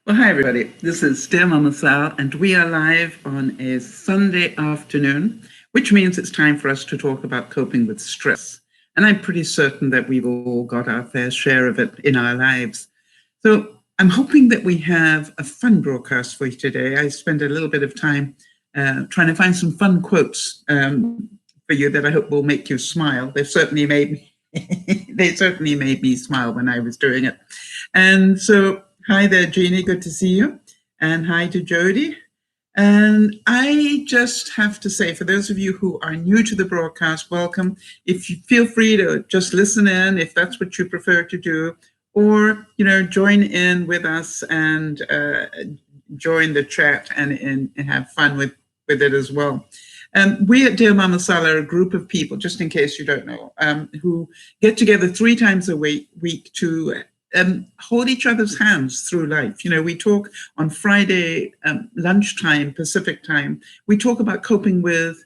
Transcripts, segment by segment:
Well, hi, everybody. This is DearMamaSal, and we are live on a Sunday afternoon, which means it's time for us to talk about coping with stress. And I'm pretty certain that we've all got our fair share of it in our lives. So I'm hoping that we have a fun broadcast for you today. I spent a little bit of time trying to find some fun quotes for you that I hope will make you smile. They've certainly made me they certainly made me smile when I was doing it. And so, hi there, Jeannie. Good to see you. And hi to Jody. And I just have to say, for those of you who are new to the broadcast, welcome. If you feel free to just listen in, if that's what you prefer to do, or join in with us and join the chat and have fun with it as well. We at DearMamaSal are a group of people, just in case you don't know, who get together 3 times a week to hold each other's hands through life. We talk on Friday lunchtime, Pacific time. We talk about coping with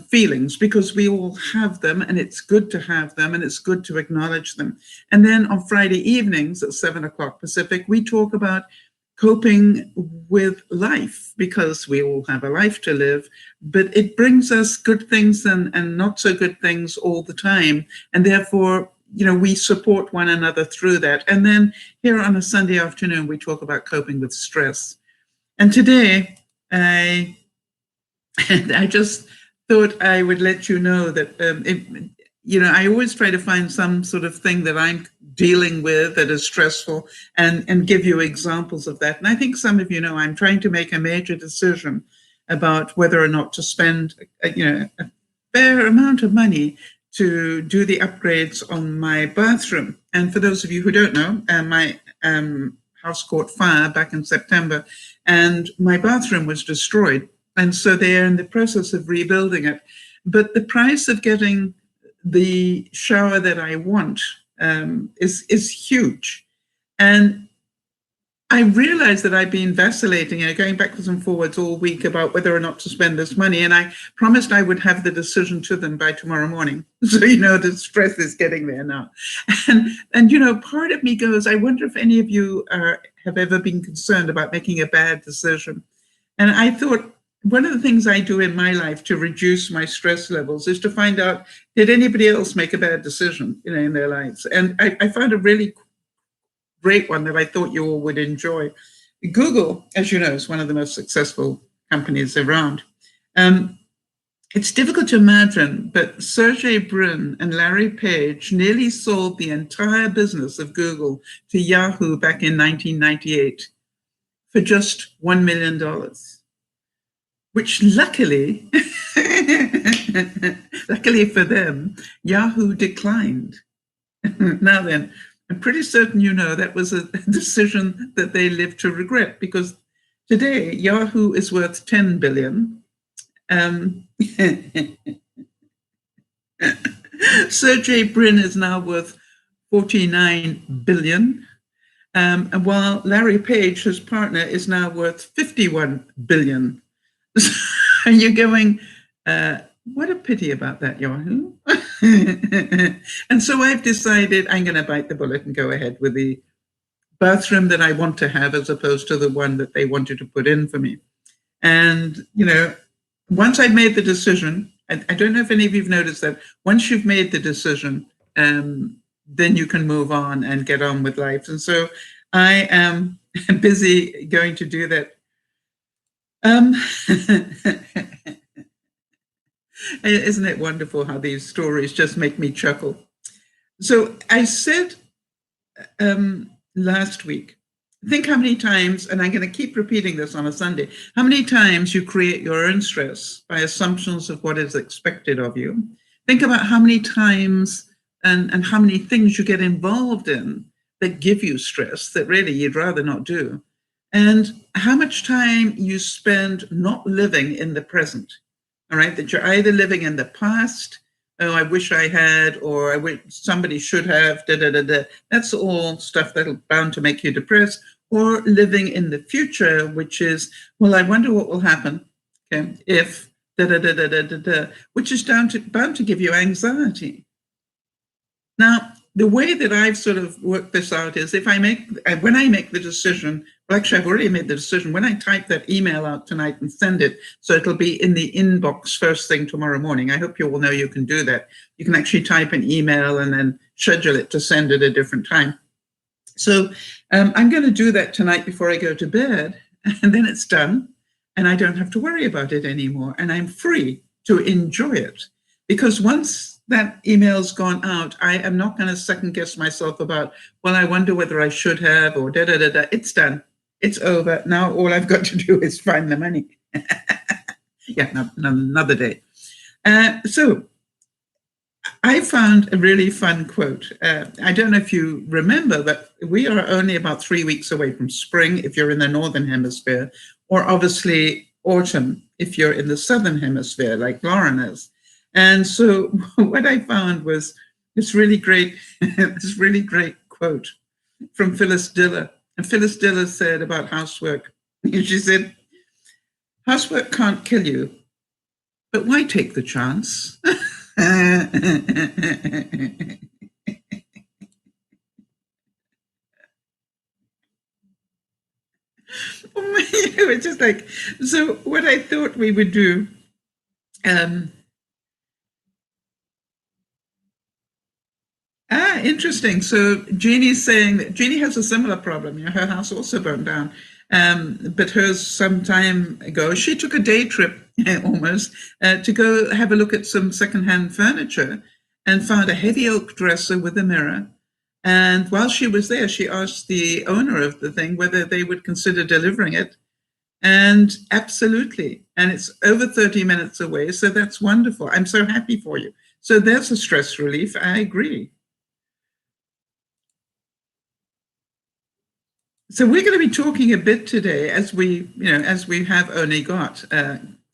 feelings because we all have them, and it's good to have them, and it's good to acknowledge them. And then on Friday evenings at 7 o'clock Pacific, we talk about coping with life, because we all have a life to live, but it brings us good things and not so good things all the time. And therefore, we support one another through that. And then here on a Sunday afternoon, we talk about coping with stress. And today, I just thought I would let you know that, I always try to find some sort of thing that I'm dealing with that is stressful and give you examples of that. And I think some of you know I'm trying to make a major decision about whether or not to spend, a fair amount of money to do the upgrades on my bathroom. And for those of you who don't know, my house caught fire back in September, and my bathroom was destroyed. And so they're in the process of rebuilding it. But the price of getting the shower that I want is huge. And I realized that I've been vacillating, going backwards and forwards all week about whether or not to spend this money. And I promised I would have the decision to them by tomorrow morning. So, the stress is getting there now. And part of me goes, I wonder if any of you have ever been concerned about making a bad decision. And I thought, one of the things I do in my life to reduce my stress levels is to find out, did anybody else make a bad decision, in their lives? And I found a really great one that I thought you all would enjoy. Google, as you know, is one of the most successful companies around. It's difficult to imagine, but Sergey Brin and Larry Page nearly sold the entire business of Google to Yahoo back in 1998 for just $1 million. Which luckily, luckily for them, Yahoo declined. Now then, I'm pretty certain that was a decision that they lived to regret, because today Yahoo is worth 10 billion. Sergey Brin is now worth 49 billion. And while Larry Page, his partner, is now worth 51 billion. And you're going, what a pity about that, Yahoo. And so I've decided I'm going to bite the bullet and go ahead with the bathroom that I want to have, as opposed to the one that they wanted to put in for me. And, once I've made the decision, I don't know if any of you've noticed that once you've made the decision, then you can move on and get on with life. And so I am busy going to do that. Isn't it wonderful how these stories just make me chuckle? So I said last week, think how many times, and I'm going to keep repeating this on a Sunday, how many times you create your own stress by assumptions of what is expected of you. Think about how many times and how many things you get involved in that give you stress that really you'd rather not do. And how much time you spend not living in the present, all right? That you're either living in the past, oh, I wish I had, or I wish somebody should have, That's all stuff that'll bound to make you depressed. Or living in the future, which is, well, I wonder what will happen, okay, if, which is bound to give you anxiety. Now, the way that I've sort of worked this out is when I make the decision, well, actually, I've already made the decision. When I type that email out tonight and send it, so it'll be in the inbox first thing tomorrow morning. I hope you all know you can do that. You can actually type an email and then schedule it to send at a different time. So I'm going to do that tonight before I go to bed, and then it's done, and I don't have to worry about it anymore, and I'm free to enjoy it. Because once that email's gone out, I am not going to second guess myself about, well, I wonder whether I should have, or da-da-da-da. It's done. It's over. Now all I've got to do is find the money. Yeah, another day. So I found a really fun quote. I don't know if you remember that we are only about 3 weeks away from spring if you're in the Northern Hemisphere, or obviously autumn if you're in the Southern Hemisphere, like Lauren is. And so what I found was this really great quote from Phyllis Diller. And Phyllis Diller said about housework, she said, "Housework can't kill you, but why take the chance?" It's just like, so what I thought we would do, interesting. So Jeannie's saying that Jeannie has a similar problem. Her house also burned down. But hers some time ago, she took a day trip almost to go have a look at some secondhand furniture and found a heavy oak dresser with a mirror. And while she was there, she asked the owner of the thing whether they would consider delivering it. And absolutely. And it's over 30 minutes away. So that's wonderful. I'm so happy for you. So there's a stress relief. I agree. So we're going to be talking a bit today, as we have only got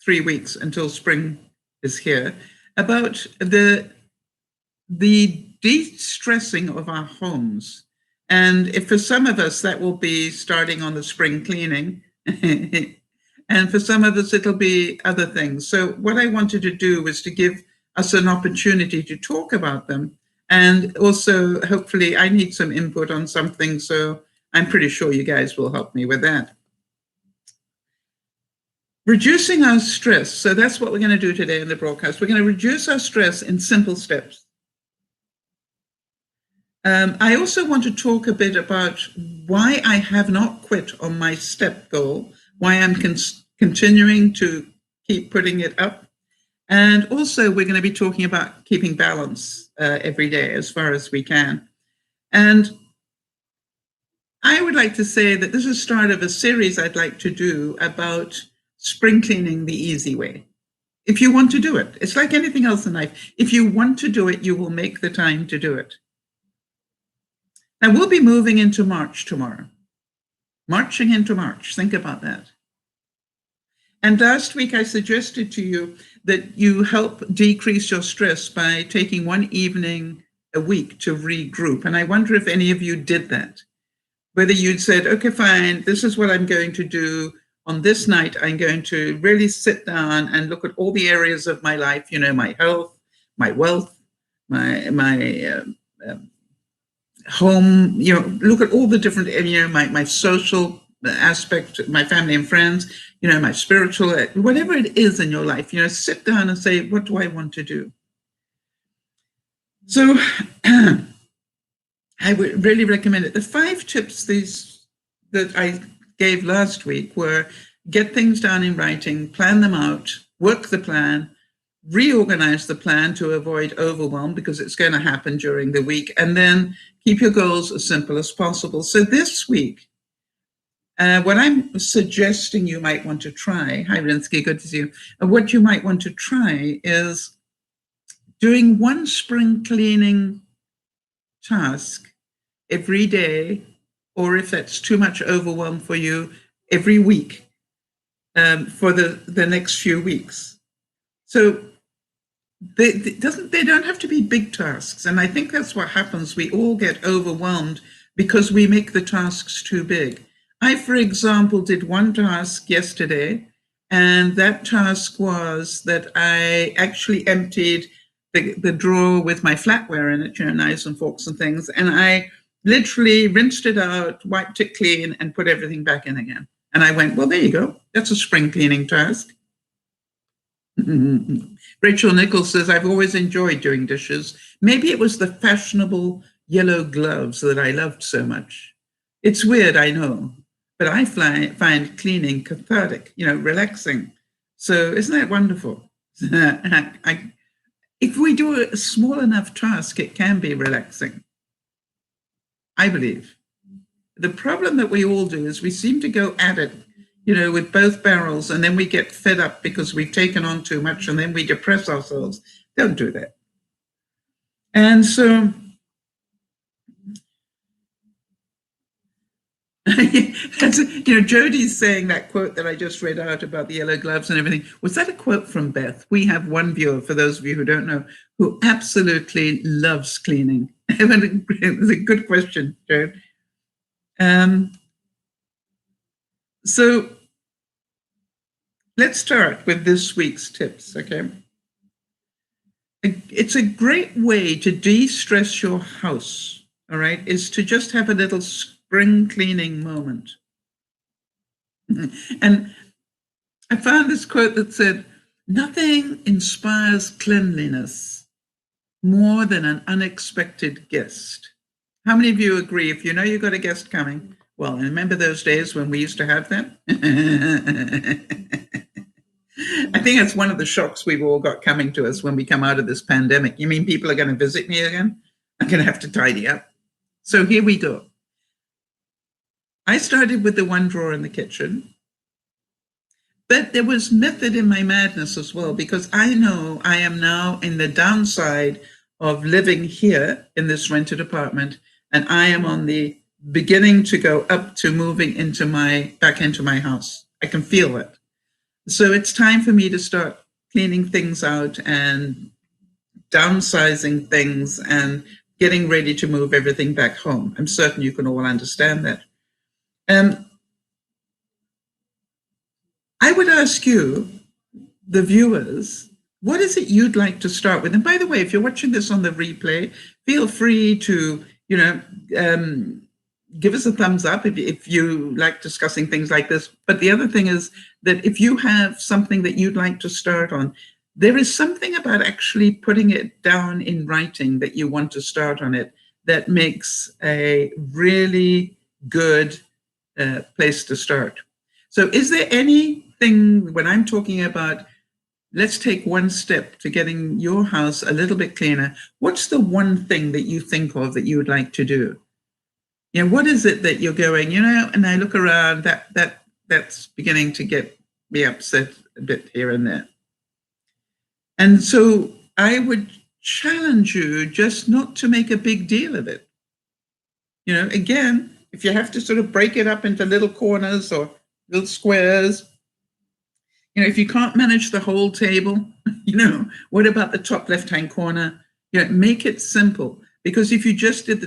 3 weeks until spring is here, about the de-stressing of our homes. And if for some of us, that will be starting on the spring cleaning. And for some of us, it'll be other things. So what I wanted to do was to give us an opportunity to talk about them. And also, hopefully, I need some input on something. So I'm pretty sure you guys will help me with that. Reducing our stress. So that's what we're going to do today in the broadcast. We're going to reduce our stress in simple steps. I also want to talk a bit about why I have not quit on my step goal, why I'm continuing to keep putting it up. And also we're going to be talking about keeping balance every day as far as we can. And I would like to say that this is the start of a series I'd like to do about spring cleaning the easy way. If you want to do it, it's like anything else in life. If you want to do it, you will make the time to do it. Now, we'll be moving into March tomorrow. Marching into March. Think about that. And last week, I suggested to you that you help decrease your stress by taking one evening a week to regroup. And I wonder if any of you did that. Whether you'd said, okay, fine, this is what I'm going to do. On this night, I'm going to really sit down and look at all the areas of my life, my health, my wealth, my home, look at all the different, my social aspect, my family and friends, my spiritual, whatever it is in your life, sit down and say, what do I want to do? So I would really recommend it. The 5 tips that I gave last week were get things down in writing, plan them out, work the plan, reorganize the plan to avoid overwhelm because it's going to happen during the week, and then keep your goals as simple as possible. So this week, what I'm suggesting you might want to try, hi Rinsky, good to see you. What you might want to try is doing one spring cleaning task every day, or if that's too much overwhelm for you, every week for the next few weeks. So they don't have to be big tasks. And I think that's what happens. We all get overwhelmed because we make the tasks too big. I, for example, did one task yesterday, and that task was that I actually emptied the drawer with my flatware in it, knives and forks and things. And I literally rinsed it out, wiped it clean, and put everything back in again. And I went, well, there you go. That's a spring cleaning task. Rachel Nichols says, I've always enjoyed doing dishes. Maybe it was the fashionable yellow gloves that I loved so much. It's weird, I know, but I find cleaning cathartic, relaxing. So isn't that wonderful? If we do a small enough task, it can be relaxing, I believe. The problem that we all do is we seem to go at it, with both barrels, and then we get fed up because we've taken on too much, and then we depress ourselves. Don't do that. And so Jodi's saying that quote that I just read out about the yellow gloves and everything. Was that a quote from Beth? We have one viewer, for those of you who don't know, who absolutely loves cleaning. It was a good question, Jode. So let's start with this week's tips, okay? It's a great way to de-stress your house, all right, is to just have a little spring cleaning moment. And I found this quote that said, nothing inspires cleanliness more than an unexpected guest. How many of you agree? If you know you've got a guest coming, well, remember those days when we used to have them? I think that's one of the shocks we've all got coming to us when we come out of this pandemic. You mean people are going to visit me again? I'm going to have to tidy up. So here we go. I started with the one drawer in the kitchen, but there was method in my madness as well, because I know I am now in the downside of living here in this rented apartment, and I am on the beginning to go up to moving back into my house. I can feel it. So it's time for me to start cleaning things out and downsizing things and getting ready to move everything back home. I'm certain you can all understand that. I would ask you, the viewers, what is it you'd like to start with? And by the way, if you're watching this on the replay, feel free to, give us a thumbs up if you like discussing things like this. But the other thing is that if you have something that you'd like to start on, there is something about actually putting it down in writing that you want to start on it that makes a really good place to start. So is there anything, when I'm talking about, let's take one step to getting your house a little bit cleaner, what's the one thing that you think of that you would like to do? What is it that you're going, and I look around, that's beginning to get me upset a bit here and there. And so I would challenge you just not to make a big deal of it. Again, if you have to sort of break it up into little corners or little squares, if you can't manage the whole table, what about the top left-hand corner? Make it simple. Because if you just did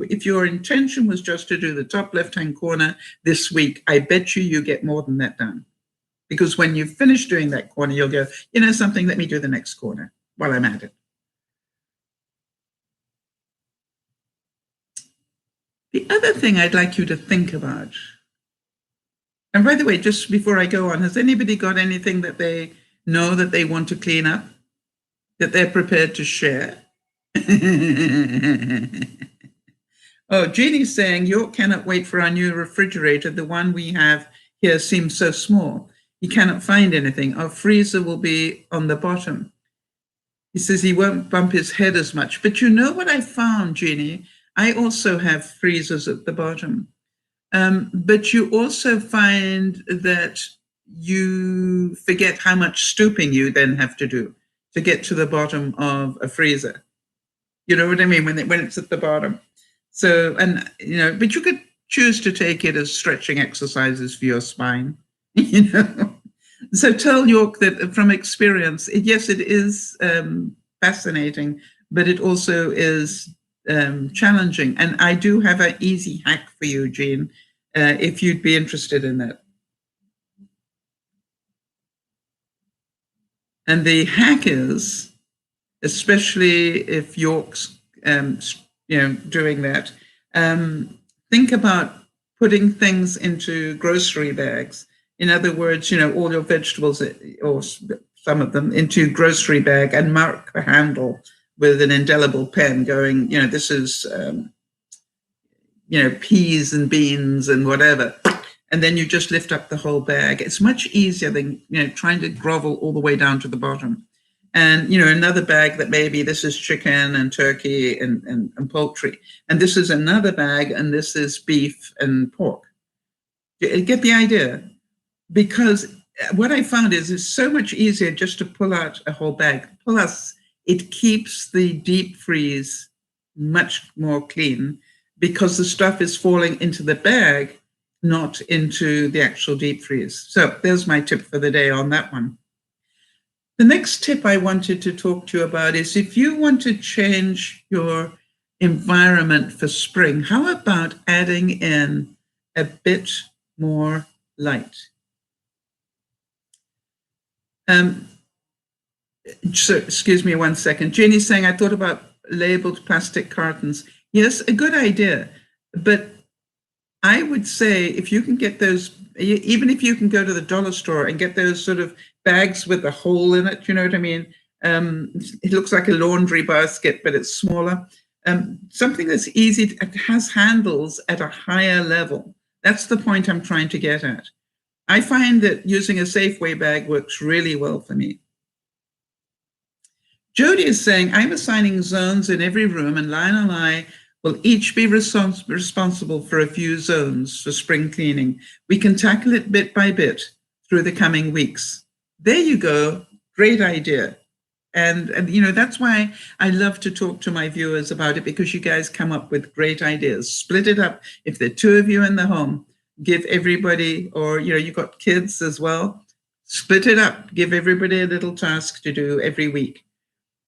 if your intention was just to do the top left-hand corner this week, I bet you get more than that done. Because when you finish doing that corner, you'll go, something, let me do the next corner while I'm at it. The other thing I'd like you to think about, and by the way, just before I go on, has anybody got anything that they know that they want to clean up, that they're prepared to share? Oh, Jeannie's saying, York cannot wait for our new refrigerator. The one we have here seems so small. He cannot find anything. Our freezer will be on the bottom. He says he won't bump his head as much. But you know what I found, Jeannie? I also have freezers at the bottom. But you also find that you forget how much stooping you then have to do to get to the bottom of a freezer. You know what I mean? When it's at the bottom. So, but you could choose to take it as stretching exercises for your spine, So tell York that from experience, yes, it is fascinating, but it also is challenging. And I do have an easy hack for you, Jean, if you'd be interested in that. And the hack is, especially if York's, doing that. Think about putting things into grocery bags. In other words, all your vegetables, or some of them, into grocery bag and mark the handle with an indelible pen going, this is, peas and beans and whatever. And then you just lift up the whole bag. It's much easier than, trying to grovel all the way down to the bottom. And, another bag that maybe this is chicken and turkey and poultry. And this is another bag, and this is beef and pork. You get the idea? Because what I found is it's so much easier just to pull out a whole bag. Plus, it keeps the deep freeze much more clean because the stuff is falling into the bag, not into the actual deep freeze. So there's my tip for the day on that one. The next tip I wanted to talk to you about is if you want to change your environment for spring, how about adding in a bit more light? So, excuse me 1 second. Jenny's saying, I thought about labeled plastic cartons. Yes, a good idea. But I would say if you can get those, even if you can go to the dollar store and get those sort of bags with a hole in it, you know what I mean? It looks like a laundry basket, but it's smaller. Something that's easy, it has handles at a higher level. That's the point I'm trying to get at. I find that using a Safeway bag works really well for me. Jody is saying, I'm assigning zones in every room, and Lionel and I will each be responsible for a few zones for spring cleaning. We can tackle it bit by bit through the coming weeks. There you go. Great idea. And that's why I love to talk to my viewers about it, because you guys come up with great ideas. Split it up. If there are two of you in the home, give everybody, or, you've got kids as well, split it up. Give everybody a little task to do every week.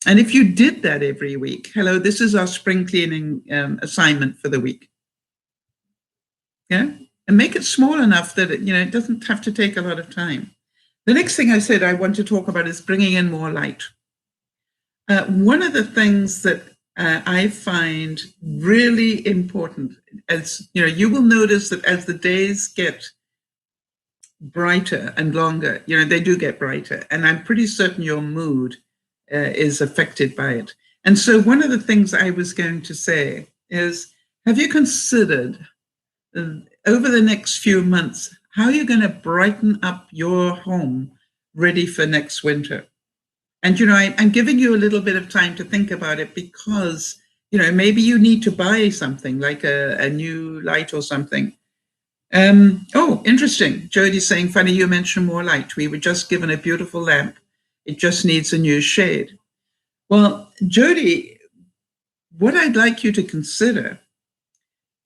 And if you did that every week, hello, this is our spring cleaning assignment for the week. Yeah, and make it small enough that it doesn't have to take a lot of time. The next thing I said I want to talk about is bringing in more light. One of the things that I find really important, as you will notice that as the days get brighter and longer, they do get brighter, and I'm pretty certain your mood is affected by it. And so one of the things I was going to say is, have you considered over the next few months how you're going to brighten up your home ready for next winter? And, I'm giving you a little bit of time to think about it, because, maybe you need to buy something like a new light or something. Oh, interesting. Jody's saying, funny you mentioned more light. We were just given a beautiful lamp. It just needs a new shade. Well, Jody, what I'd like you to consider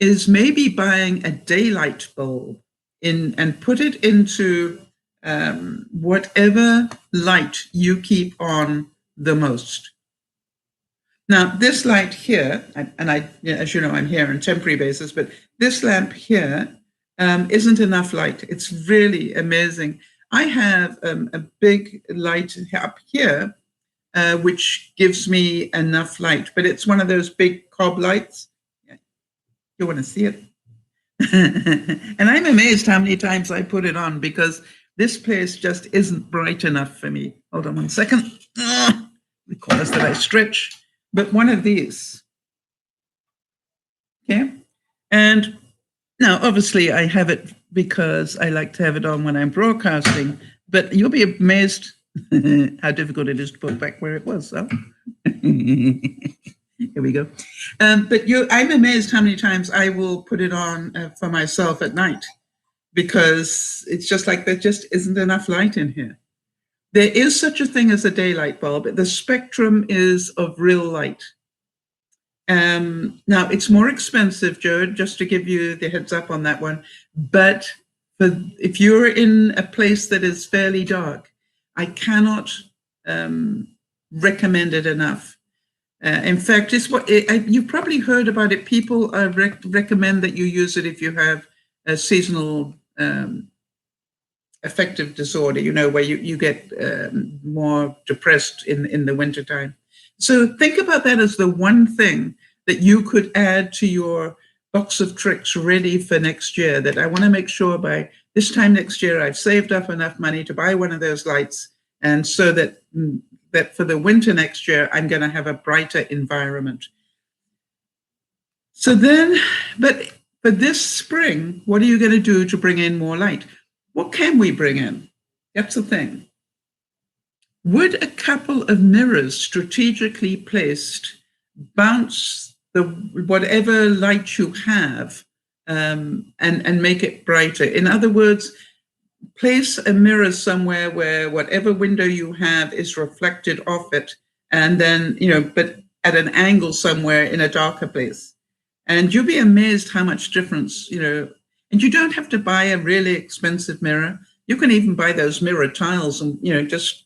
is maybe buying a daylight bulb and put it into whatever light you keep on the most. Now, this light here, and I, as you know, I'm here on a temporary basis, but this lamp here isn't enough light. It's really amazing. I have a big light up here, which gives me enough light, but it's one of those big cob lights. You want to see it? And I'm amazed how many times I put it on, because this place just isn't bright enough for me. Hold on 1 second. Requires that I stretch. But one of these. Okay. And now, obviously, I have it because I like to have it on when I'm broadcasting, but you'll be amazed how difficult it is to put back where it was. So. Here we go. But I'm amazed how many times I will put it on for myself at night, because it's just like there just isn't enough light in here. There is such a thing as a daylight bulb. The spectrum is of real light. Now, it's more expensive, Joe, just to give you the heads up on that one. But if you're in a place that is fairly dark, I cannot recommend it enough. In fact, it's you've probably heard about it. People recommend that you use it if you have a seasonal affective disorder, where you get more depressed in the wintertime. So think about that as the one thing that you could add to your box of tricks ready for next year, that I want to make sure by this time next year I've saved up enough money to buy one of those lights, and so that for the winter next year I'm going to have a brighter environment. So then, but for this spring, what are you going to do to bring in more light? What can we bring in? That's the thing. Would a couple of mirrors strategically placed bounce the whatever light you have and make it brighter? In other words, place a mirror somewhere where whatever window you have is reflected off it, and then, but at an angle somewhere in a darker place. And you'll be amazed how much difference, and you don't have to buy a really expensive mirror. You can even buy those mirror tiles and, just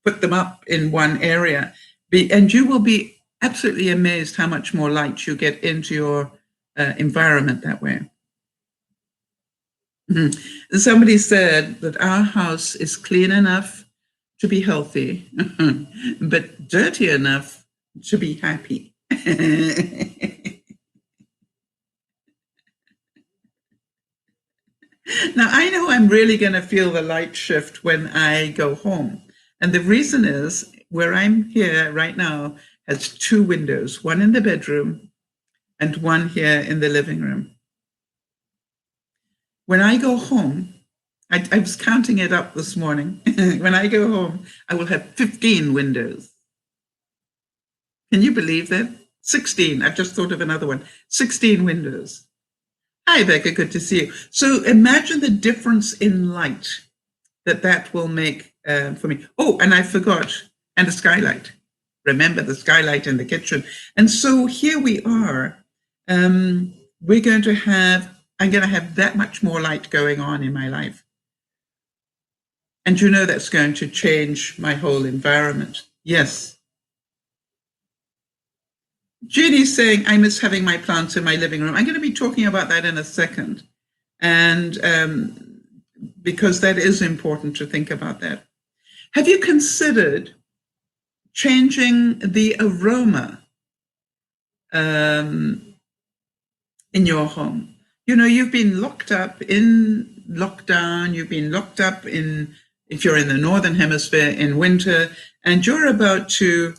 put them up in one area. And you will be absolutely amazed how much more light you get into your environment that way. Mm-hmm. Somebody said that our house is clean enough to be healthy, but dirty enough to be happy. Now, I know I'm really going to feel the light shift when I go home. And the reason is, where I'm here right now has 2 windows, one in the bedroom and one here in the living room. When I go home, I was counting it up this morning. When I go home, I will have 15 windows. Can you believe that? 16. I've just thought of another one. 16 windows. Hi, Becca. Good to see you. So imagine the difference in light that will make for me. Oh, and I forgot. And a skylight. Remember the skylight in the kitchen. And so here we are. I'm going to have that much more light going on in my life. And that's going to change my whole environment. Yes. Jeannie's saying, I miss having my plants in my living room. I'm going to be talking about that in a second. And because that is important to think about that. Have you considered changing the aroma in your home? You've been locked up in lockdown. You've been locked up if you're in the Northern Hemisphere, in winter, and you're about to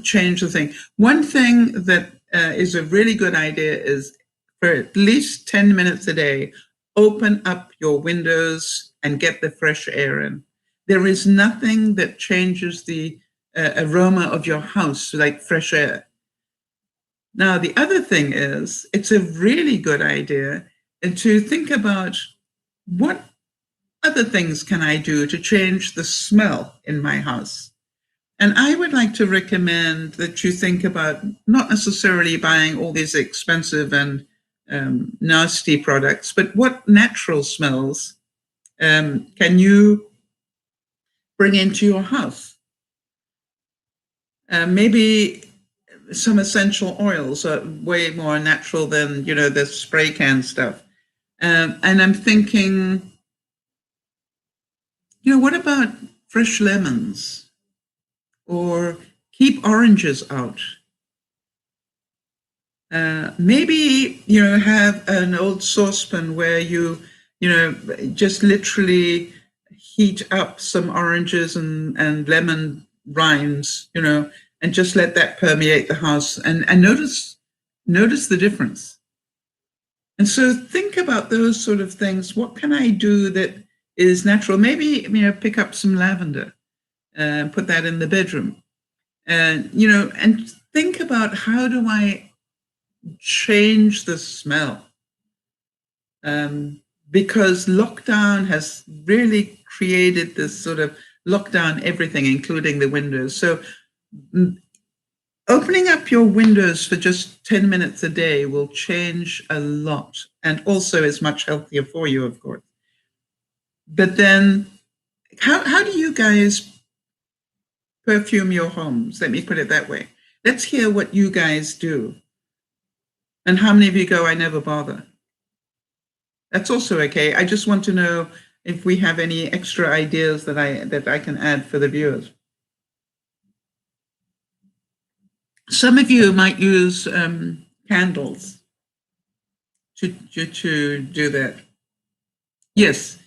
change the thing. One thing that is a really good idea is, for at least 10 minutes a day, open up your windows and get the fresh air in. There is nothing that changes the aroma of your house like fresh air. Now, the other thing is, it's a really good idea to think about, what other things can I do to change the smell in my house? And I would like to recommend that you think about not necessarily buying all these expensive and nasty products, but what natural smells can you bring into your house? Maybe some essential oils are way more natural than, the spray can stuff. And I'm thinking, what about fresh lemons? Or keep oranges out. Maybe, have an old saucepan where you just literally heat up some oranges and lemon rinds, and just let that permeate the house, and notice the difference. And so think about those sort of things. What can I do that is natural? Maybe, pick up some lavender. Put that in the bedroom, and and think about, how do I change the smell? Because lockdown has really created this sort of lockdown everything, including the windows. So opening up your windows for just 10 minutes a day will change a lot, and also is much healthier for you, of course. But then, how do you guys perfume your homes? Let me put it that way. Let's hear what you guys do. And how many of you go, I never bother? That's also okay. I just want to know if we have any extra ideas that I can add for the viewers. Some of you might use candles to do that. Yes.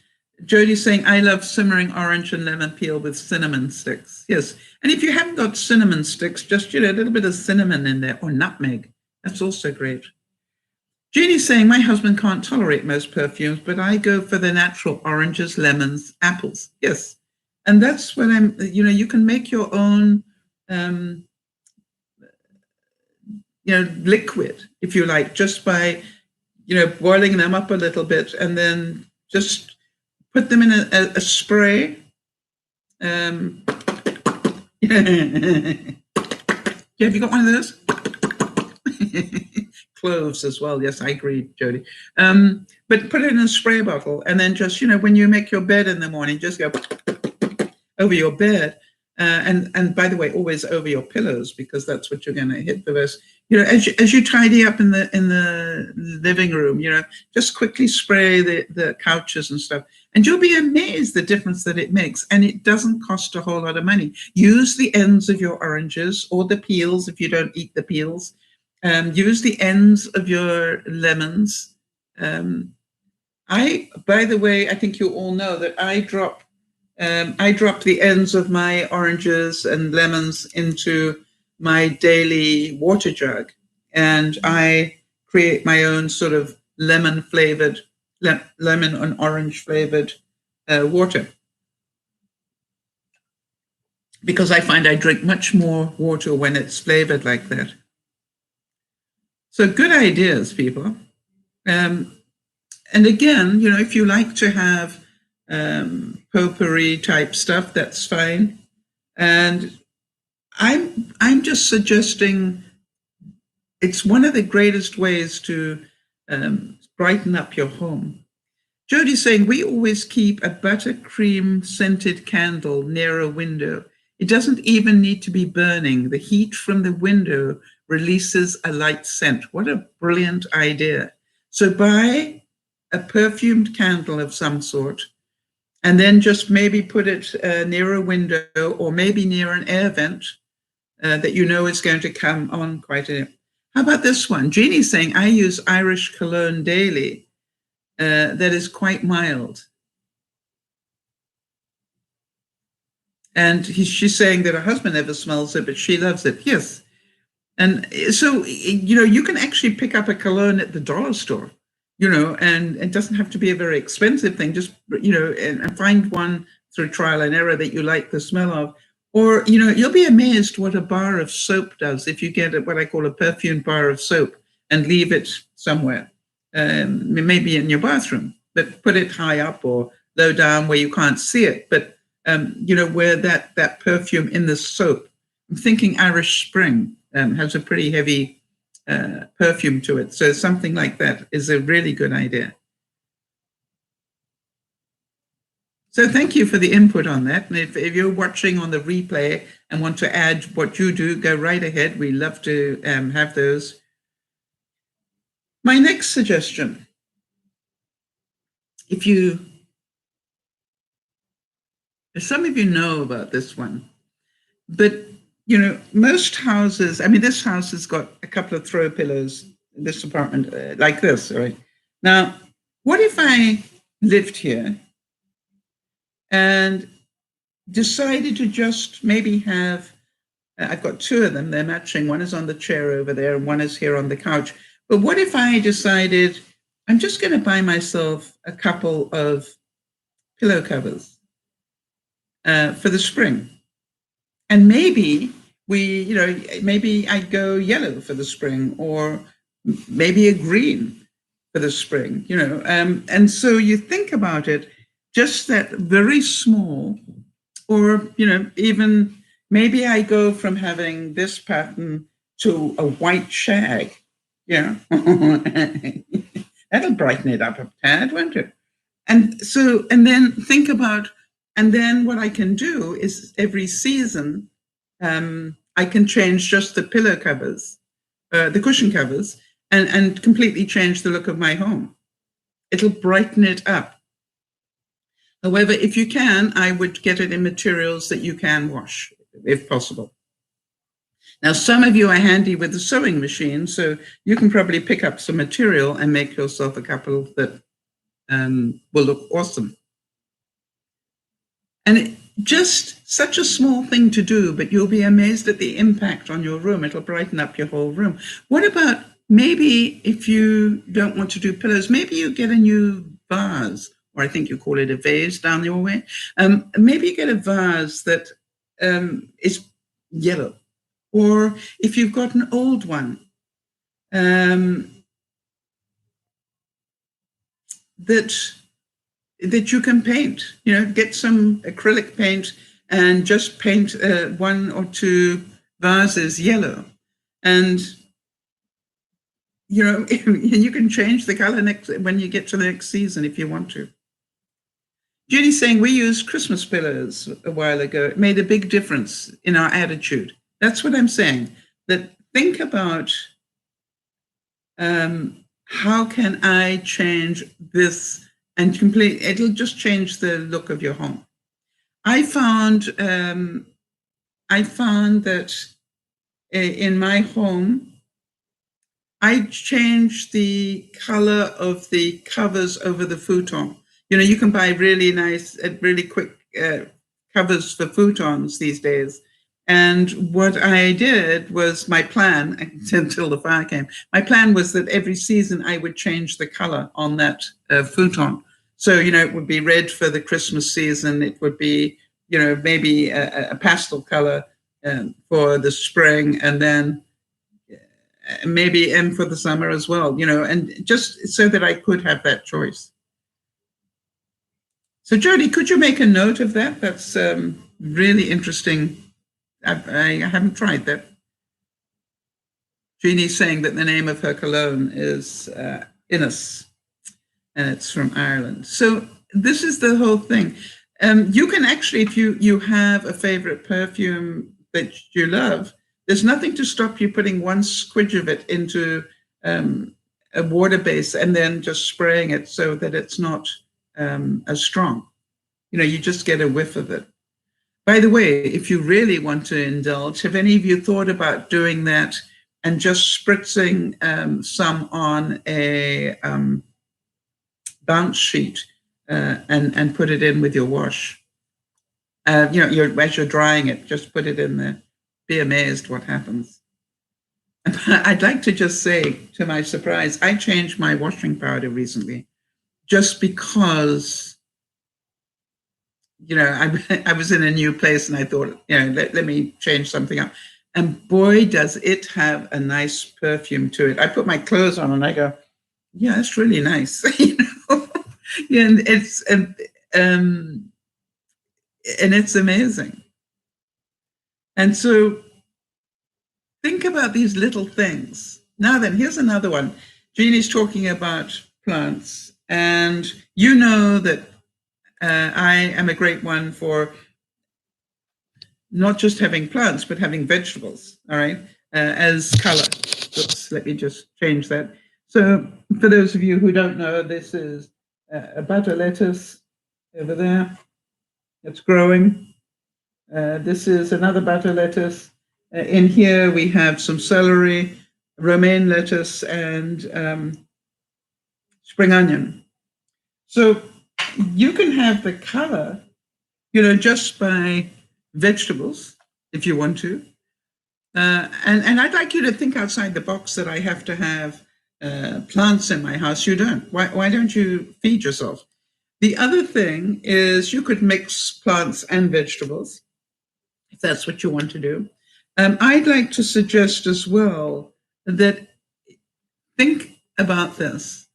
Jody's saying, I love simmering orange and lemon peel with cinnamon sticks. Yes. And if you haven't got cinnamon sticks, just, a little bit of cinnamon in there or nutmeg. That's also great. Jeannie's saying, my husband can't tolerate most perfumes, but I go for the natural oranges, lemons, apples. Yes. And that's what you can make your own, liquid, if you like, just by, boiling them up a little bit and then just put them in a spray. Have you got one of those? Cloves as well. Yes, I agree, Jody. But put it in a spray bottle and then just, when you make your bed in the morning, just go over your bed. And by the way, always over your pillows, because that's what you're going to hit the most. As you tidy up in the living room, just quickly spray the couches and stuff, and you'll be amazed the difference that it makes. And it doesn't cost a whole lot of money. Use the ends of your oranges or the peels if you don't eat the peels. Use the ends of your lemons. By the way, I think you all know that I drop the ends of my oranges and lemons into my daily water jug, and I create my own sort of lemon and orange flavored water, because I find I drink much more water when it's flavored like that. So good ideas, people. And again, if you like to have potpourri type stuff, that's fine. And I'm just suggesting it's one of the greatest ways to brighten up your home. Jody's saying, we always keep a buttercream scented candle near a window. It doesn't even need to be burning. The heat from the window releases a light scent. What a brilliant idea. So buy a perfumed candle of some sort, and then just maybe put it near a window or maybe near an air vent that is going to come on quite a... How about this one? Jeannie's saying, I use Irish cologne daily that is quite mild. And she's saying that her husband never smells it, but she loves it. Yes. And so, you can actually pick up a cologne at the dollar store, and it doesn't have to be a very expensive thing. Just, and find one through trial and error that you like the smell of. Or, you'll be amazed what a bar of soap does if you get what I call a perfumed bar of soap and leave it somewhere, maybe in your bathroom, but put it high up or low down where you can't see it. But, where that perfume in the soap, I'm thinking Irish Spring has a pretty heavy perfume to it. So something like that is a really good idea. So thank you for the input on that. And if you're watching on the replay and want to add what you do, go right ahead. We love to have those. My next suggestion, some of you know about this one, but most houses, this house has got a couple of throw pillows in this apartment like this, right? Now, what if I lived here and decided to just maybe have, I've got two of them, they're matching. One is on the chair over there and one is here on the couch. But what if I decided I'm just going to buy myself a couple of pillow covers for the spring? And maybe maybe I'd go yellow for the spring, or maybe a green for the spring, and so you think about it, just that very small, or, even maybe I go from having this pattern to a white shag, that'll brighten it up a tad, won't it? And then think about, and then what I can do is every season, I can change just the pillow covers, the cushion covers, and completely change the look of my home. It'll brighten it up. However, if you can, I would get it in materials that you can wash, if possible. Now, some of you are handy with the sewing machine, so you can probably pick up some material and make yourself a couple that will look awesome. And just such a small thing to do, but you'll be amazed at the impact on your room. It'll brighten up your whole room. What about maybe if you don't want to do pillows, maybe you get a new vase, or I think you call it a vase down your way. Maybe you get a vase that is yellow. Or if you've got an old one, that you can paint, get some acrylic paint and just paint 1 or 2 vases yellow. And, you can change the color when you get to the next season if you want to. Judy's saying we used Christmas pillows a while ago. It made a big difference in our attitude. That's what I'm saying, that think about how can I change this and it'll just change the look of your home. I found that in my home, I changed the color of the covers over the futon. You can buy really nice, really quick covers for futons these days. And what I did was my plan, until the fire came, my plan was that every season I would change the color on that futon. So, it would be red for the Christmas season. It would be, maybe a pastel color for the spring, and then maybe M for the summer as well, and just so that I could have that choice. So, Jody, could you make a note of that? That's really interesting. I haven't tried that. Jeannie's saying that the name of her cologne is Innes, and it's from Ireland. So this is the whole thing. You can actually, if you have a favorite perfume that you love, there's nothing to stop you putting 1 squidge of it into a water base and then just spraying it so that it's not as strong. You just get a whiff of it. By the way, if you really want to indulge, have any of you thought about doing that and just spritzing some on a bounce sheet and put it in with your wash? As you're drying it, just put it in there. Be amazed what happens. And I'd like to just say, to my surprise, I changed my washing powder recently just because I was in a new place and I thought, let me change something up. And boy, does it have a nice perfume to it. I put my clothes on and I go, yeah, it's really nice. Yeah, and it's amazing. And so think about these little things. Now then, here's another one. Jeannie's talking about plants, and that I am a great one for not just having plants, but having vegetables, all right, as color. Oops, let me just change that. So for those of you who don't know, this is a butter lettuce over there. It's growing. This is another butter lettuce. In here we have some celery, romaine lettuce, and spring onion. So you can have the color, just by vegetables, if you want to. And I'd like you to think outside the box that I have to have plants in my house. You don't. Why don't you feed yourself? The other thing is you could mix plants and vegetables, if that's what you want to do. I'd like to suggest as well that think about this.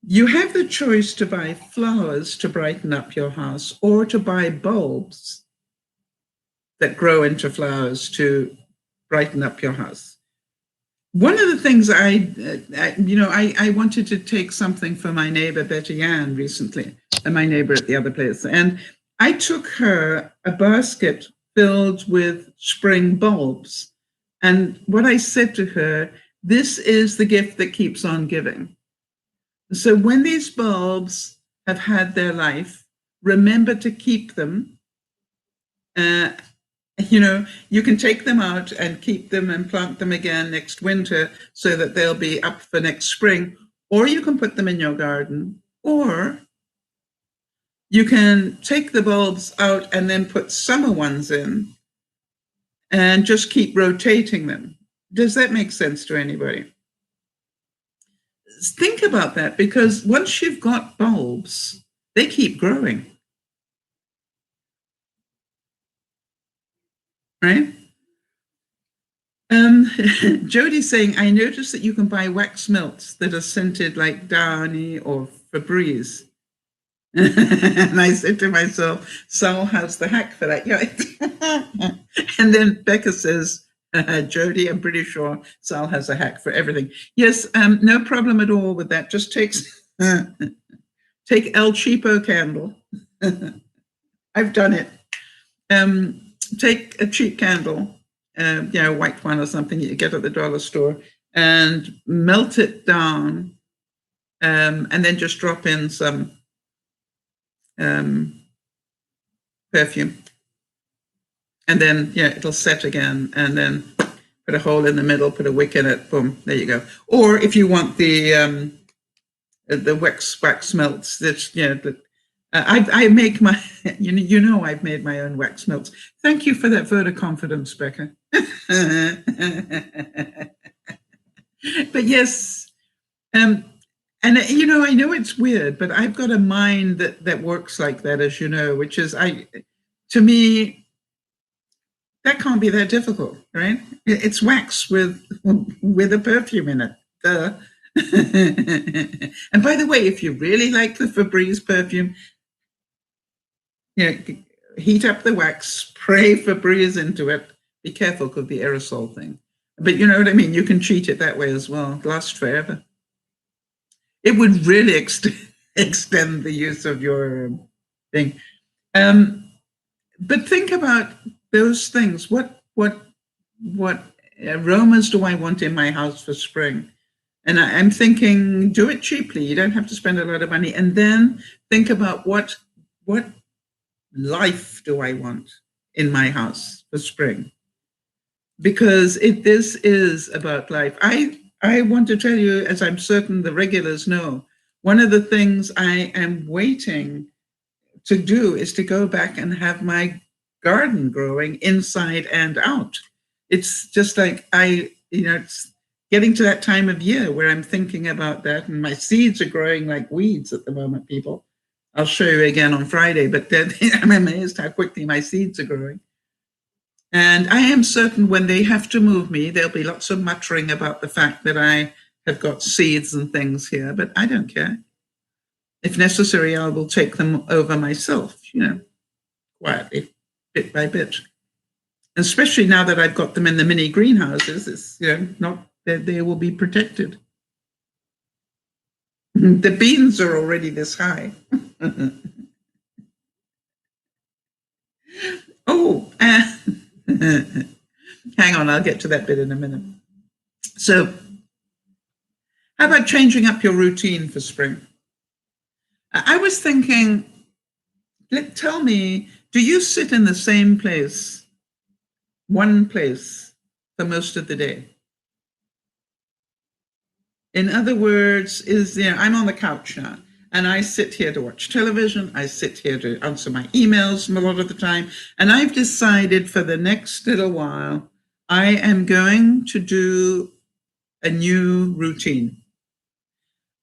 You have the choice to buy flowers to brighten up your house or to buy bulbs that grow into flowers to brighten up your house. One of the things I wanted to take something for my neighbor, Betty Ann, recently, and my neighbor at the other place. And I took her a basket filled with spring bulbs. And what I said to her, this is the gift that keeps on giving. So when these bulbs have had their life, remember to keep them You can take them out and keep them and plant them again next winter so that they'll be up for next spring, or you can put them in your garden, or you can take the bulbs out and then put summer ones in and just keep rotating them. Does that make sense to anybody? Think about that, because once you've got bulbs, they keep growing. Right? Jody's saying, I noticed that you can buy wax melts that are scented like Downy or Febreze. And I said to myself, Sal has the hack for that. Yeah. And then Becca says, Jody, I'm pretty sure Sal has a hack for everything. Yes, no problem at all with that. Just take El Cheapo candle. I've done it. Take a cheap candle, a white one or something you get at the dollar store, and melt it down, and then just drop in some perfume. And then, it'll set again, and then put a hole in the middle, put a wick in it, boom, there you go. Or if you want the wax melts, I make my, I've made my own wax melts. Thank you for that vote of confidence, Becca. But yes, and I know it's weird, but I've got a mind that works like that, as you know, which is, to me, that can't be that difficult, right? It's wax with a perfume in it. And by the way, if you really like the Febreze perfume, heat up the wax, spray Febreze into it. Be careful with the aerosol thing. But you know what I mean? You can treat it that way as well. It'll last forever. It would really extend the use of your thing. But think about those things. What aromas do I want in my house for spring? And I'm thinking, do it cheaply. You don't have to spend a lot of money. And then think about what life do I want in my house for spring? Because this is about life. I want to tell you, as I'm certain the regulars know, one of the things I am waiting to do is to go back and have my garden growing inside and out. It's just like it's getting to that time of year where I'm thinking about that, and my seeds are growing like weeds at the moment, people. I'll show you again on Friday, but I'm amazed how quickly my seeds are growing. And I am certain when they have to move me, there'll be lots of muttering about the fact that I have got seeds and things here, but I don't care. If necessary, I will take them over myself, quietly, bit by bit. And especially now that I've got them in the mini greenhouses, it's, not that they will be protected. The beans are already this high. Oh, hang on, I'll get to that bit in a minute. So, how about changing up your routine for spring? I was thinking, tell me, do you sit in the same place, one place, for most of the day? In other words, I'm on the couch now, and I sit here to watch television. I sit here to answer my emails a lot of the time. And I've decided for the next little while, I am going to do a new routine.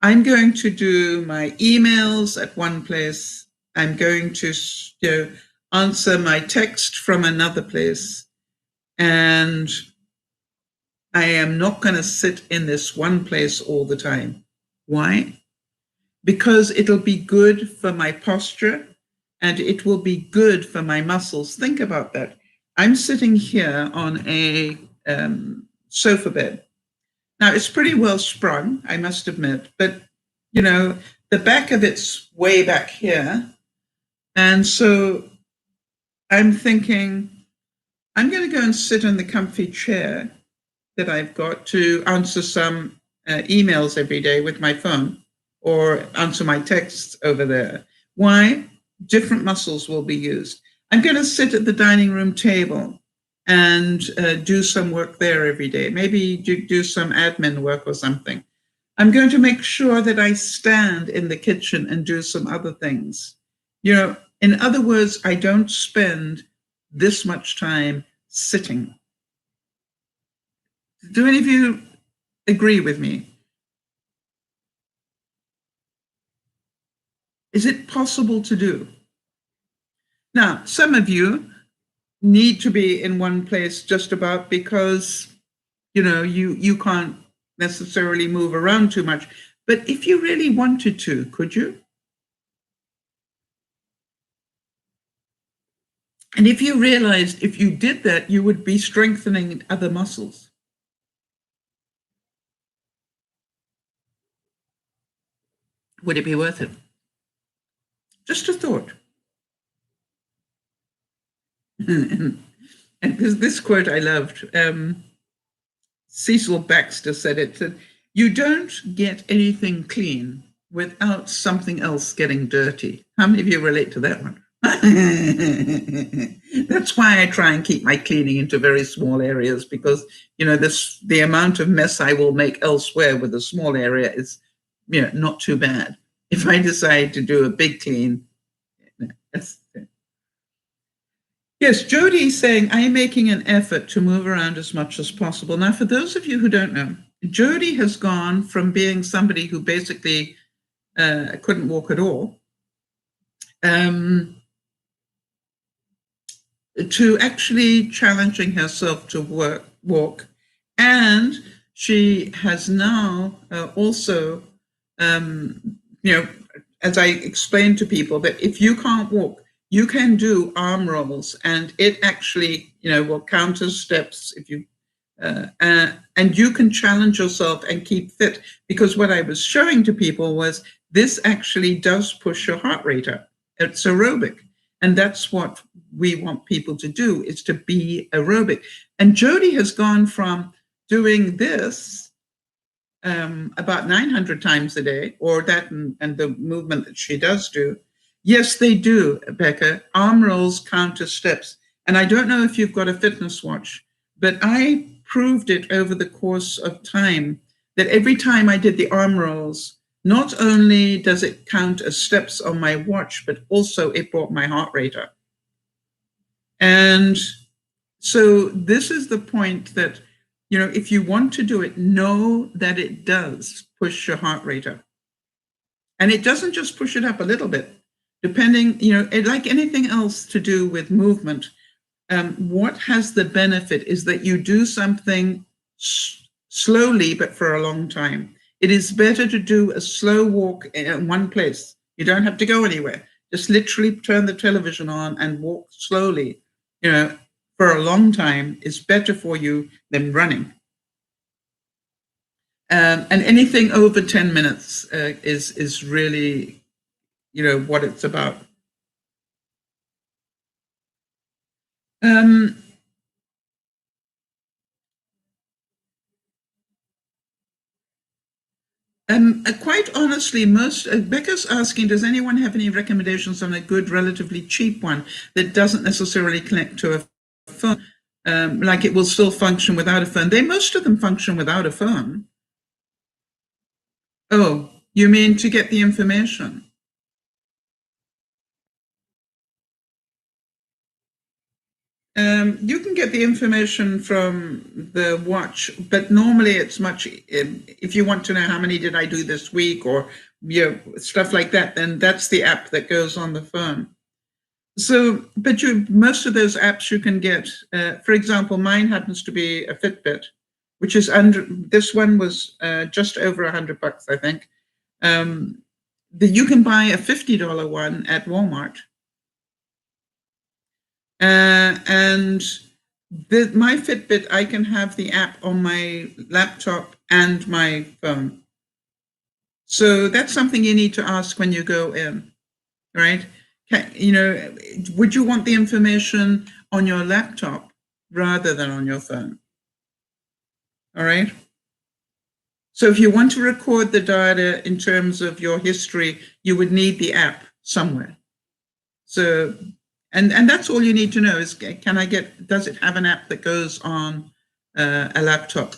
I'm going to do my emails at one place. I'm going to answer my text from another place. And I am not going to sit in this one place all the time. Why? Because it'll be good for my posture and it will be good for my muscles. Think about that. I'm sitting here on a sofa bed. Now, it's pretty well sprung, I must admit, but, the back of it's way back here. And so I'm thinking, I'm going to go and sit in the comfy chair that I've got to answer some emails every day with my phone or answer my texts over there. Why? Different muscles will be used. I'm going to sit at the dining room table and do some work there every day. Maybe do some admin work or something. I'm going to make sure that I stand in the kitchen and do some other things. In other words, I don't spend this much time sitting. Do any of you agree with me? Is it possible to do? Now, some of you need to be in one place just about because, you can't necessarily move around too much. But if you really wanted to, could you? And if you realized if you did that, you would be strengthening other muscles. Would it be worth it? Just a thought. And this quote I loved. Cecil Baxter said it, said, "You don't get anything clean without something else getting dirty." How many of you relate to that one? That's why I try and keep my cleaning into very small areas, because the amount of mess I will make elsewhere with a small area is not too bad. If I decide to do a big clean, yes, Jody's saying, I'm making an effort to move around as much as possible. Now, for those of you who don't know, Jody has gone from being somebody who basically couldn't walk at all to actually challenging herself to walk. And she has now also, as I explained to people, that if you can't walk, you can do arm rolls, and it actually, will count as steps if you, and you can challenge yourself and keep fit. Because what I was showing to people was this actually does push your heart rate up. It's aerobic. And that's what we want people to do, is to be aerobic. And Jody has gone from doing this about 900 times a day, or that and the movement that she does do. Yes, they do, Becca. Arm rolls count as steps. And I don't know if you've got a fitness watch, but I proved it over the course of time that every time I did the arm rolls, not only does it count as steps on my watch, but also it brought my heart rate up. And so this is the point that, if you want to do it, know that it does push your heart rate up. And it doesn't just push it up a little bit. Depending, like anything else to do with movement, what has the benefit is that you do something slowly, but for a long time. It is better to do a slow walk in one place. You don't have to go anywhere. Just literally turn the television on and walk slowly, for a long time is better for you than running. And anything over 10 minutes is really, what it's about. Quite honestly, Becca's asking, does anyone have any recommendations on a good, relatively cheap one that doesn't necessarily connect to a phone? Like it will still function without a phone. Most of them function without a phone. Oh, you mean to get the information? You can get the information from the watch, but normally it's much, if you want to know how many did I do this week or stuff like that, then that's the app that goes on the phone. So, but most of those apps you can get, for example, mine happens to be a Fitbit, which is this one was just over $100, I think. You can buy a $50 one at Walmart. And my Fitbit, I can have the app on my laptop and my phone. So that's something you need to ask when you go in, right? Would you want the information on your laptop rather than on your phone? All right. So if you want to record the data in terms of your history, you would need the app somewhere. So, And that's all you need to know is, does it have an app that goes on a laptop?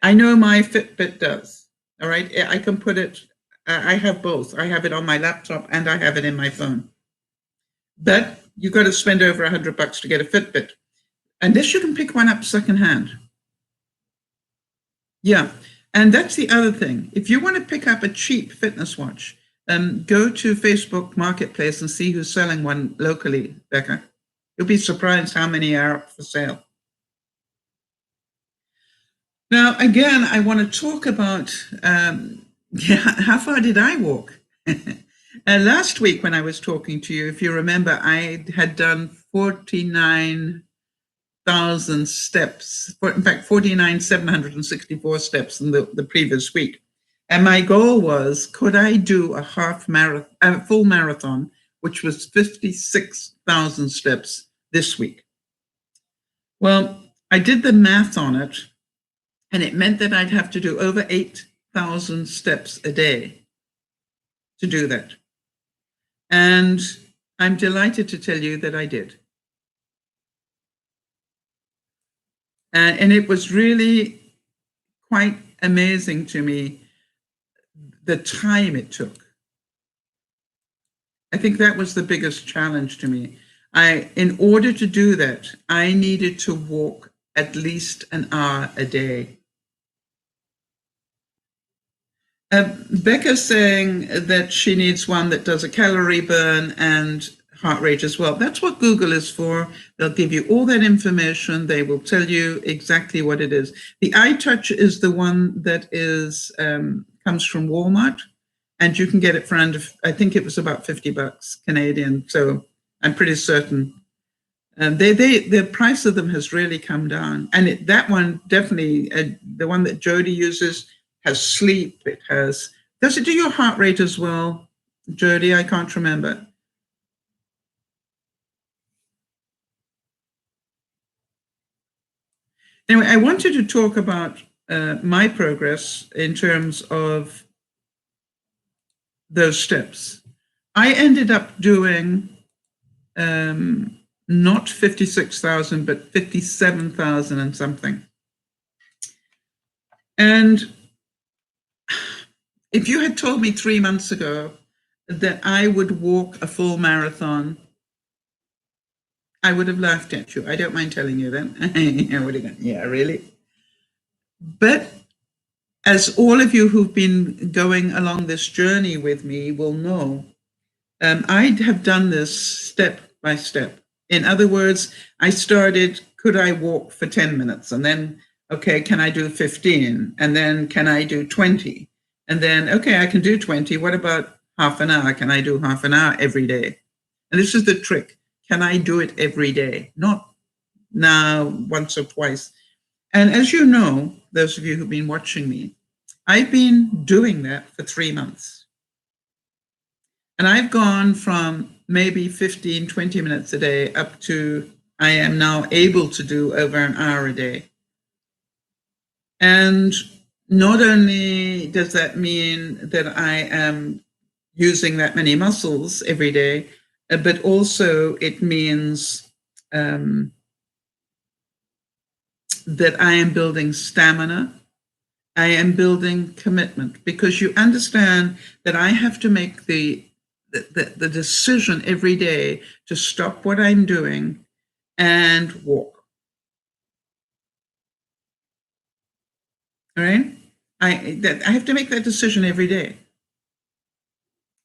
I know my Fitbit does. All right. I can put it, I have both. I have it on my laptop and I have it in my phone. But you've got to spend over $100 to get a Fitbit. Unless you can pick one up secondhand. Yeah. And that's the other thing. If you want to pick up a cheap fitness watch, go to Facebook Marketplace and see who's selling one locally, Becca. You'll be surprised how many are up for sale. Now, again, I want to talk about how far did I walk? Last week when I was talking to you, if you remember, I had done 49,000 steps, in fact, 49,764 steps in the previous week. And my goal was, could I do a full marathon, which was 56,000 steps this week? Well, I did the math on it, and it meant that I'd have to do over 8,000 steps a day to do that. And I'm delighted to tell you that I did. And it was really quite amazing to me, the time it took. I think that was the biggest challenge to me. In order to do that, I needed to walk at least an hour a day. Becca's saying that she needs one that does a calorie burn and heart rate as well. That's what Google is for. They'll give you all that information. They will tell you exactly what it is. The iTouch is the one that is comes from Walmart, and you can get it for under, I think it was about $50 Canadian. So I'm pretty certain. The price of them has really come down. And that one definitely, the one that Jody uses, has sleep. It has, does it do your heart rate as well, Jody? I can't remember. Anyway, I wanted to talk about my progress in terms of those steps. I ended up doing not 56,000, but 57,000 and something. And if you had told me 3 months ago that I would walk a full marathon, I would have laughed at you. I don't mind telling you that. I would have gone, yeah, really? But as all of you who've been going along this journey with me will know, I have done this step by step. In other words, I started, could I walk for 10 minutes? And then, okay, can I do 15? And then can I do 20? And then, okay, I can do 20. What about half an hour? Can I do half an hour every day? And this is the trick. Can I do it every day? Not now, once or twice. And as you know, those of you who've been watching me, I've been doing that for 3 months. And I've gone from maybe 15, 20 minutes a day up to I am now able to do over an hour a day. And not only does that mean that I am using that many muscles every day, but also it means that I am building stamina. I am building commitment, because you understand that I have to make the decision every day to stop what I'm doing and walk. All right? I have to make that decision every day.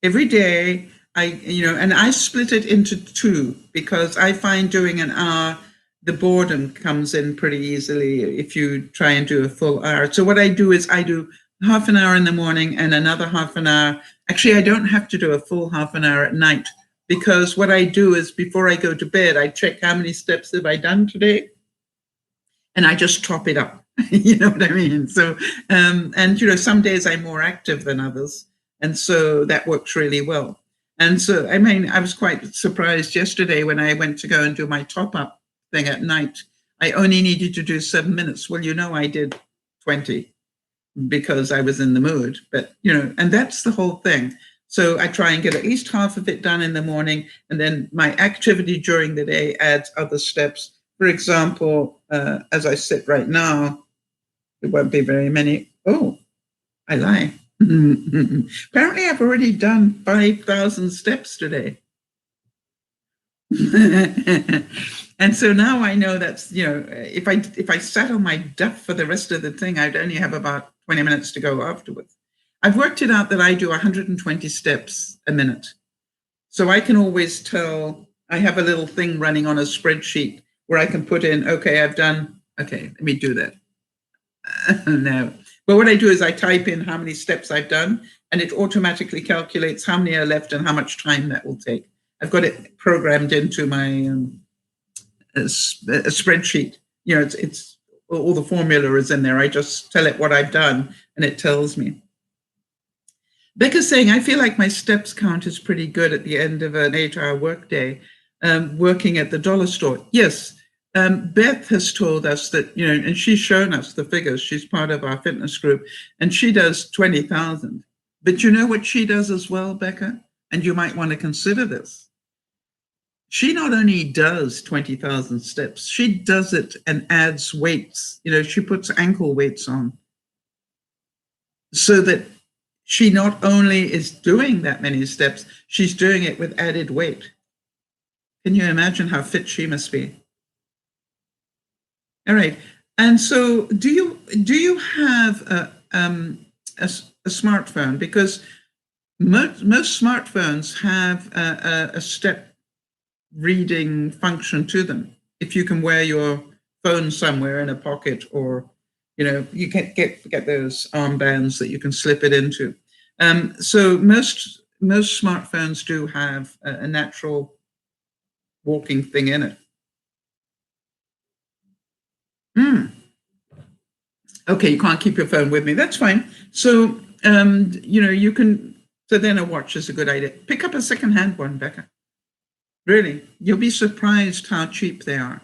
Every day, and I split it into 2 because I find doing an hour, the boredom comes in pretty easily if you try and do a full hour. So what I do is I do half an hour in the morning and another half an hour. Actually, I don't have to do a full half an hour at night, because what I do is before I go to bed, I check how many steps have I done today, and I just top it up. You know what I mean? So, and some days I'm more active than others, and so that works really well. And so, I mean, I was quite surprised yesterday when I went to go and do my top up thing at night. I only needed to do 7 minutes. Well, I did 20 because I was in the mood, but and that's the whole thing. So I try and get at least half of it done in the morning, and then my activity during the day adds other steps. For example, as I sit right now, there won't be very many. Oh, I lie. Apparently, I've already done 5,000 steps today. And so now I know that's, if I sat on my duff for the rest of the thing, I'd only have about 20 minutes to go afterwards. I've worked it out that I do 120 steps a minute. So I can always tell, I have a little thing running on a spreadsheet where I can put in, okay, let me do that. No. But what I do is I type in how many steps I've done, and it automatically calculates how many are left and how much time that will take. I've got it programmed into my a spreadsheet. It's all the formula is in there. I just tell it what I've done, and it tells me. Becca's saying, I feel like my steps count is pretty good at the end of an 8-hour workday, working at the dollar store. Yes, Beth has told us that, and she's shown us the figures. She's part of our fitness group, and she does 20,000. But you know what she does as well, Becca? And you might want to consider this. She not only does 20,000 steps, she does it and adds weights. She puts ankle weights on so that she not only is doing that many steps, she's doing it with added weight. Can you imagine how fit she must be? All right. And so do you have a smartphone? Because most smartphones have a step reading function to them. If you can wear your phone somewhere in a pocket, or you can get those armbands that you can slip it into. So most smartphones do have a natural walking thing in it. Okay, you can't keep your phone with me. That's fine. So you can. So then a watch is a good idea. Pick up a secondhand one, Becca. Really, you'll be surprised how cheap they are.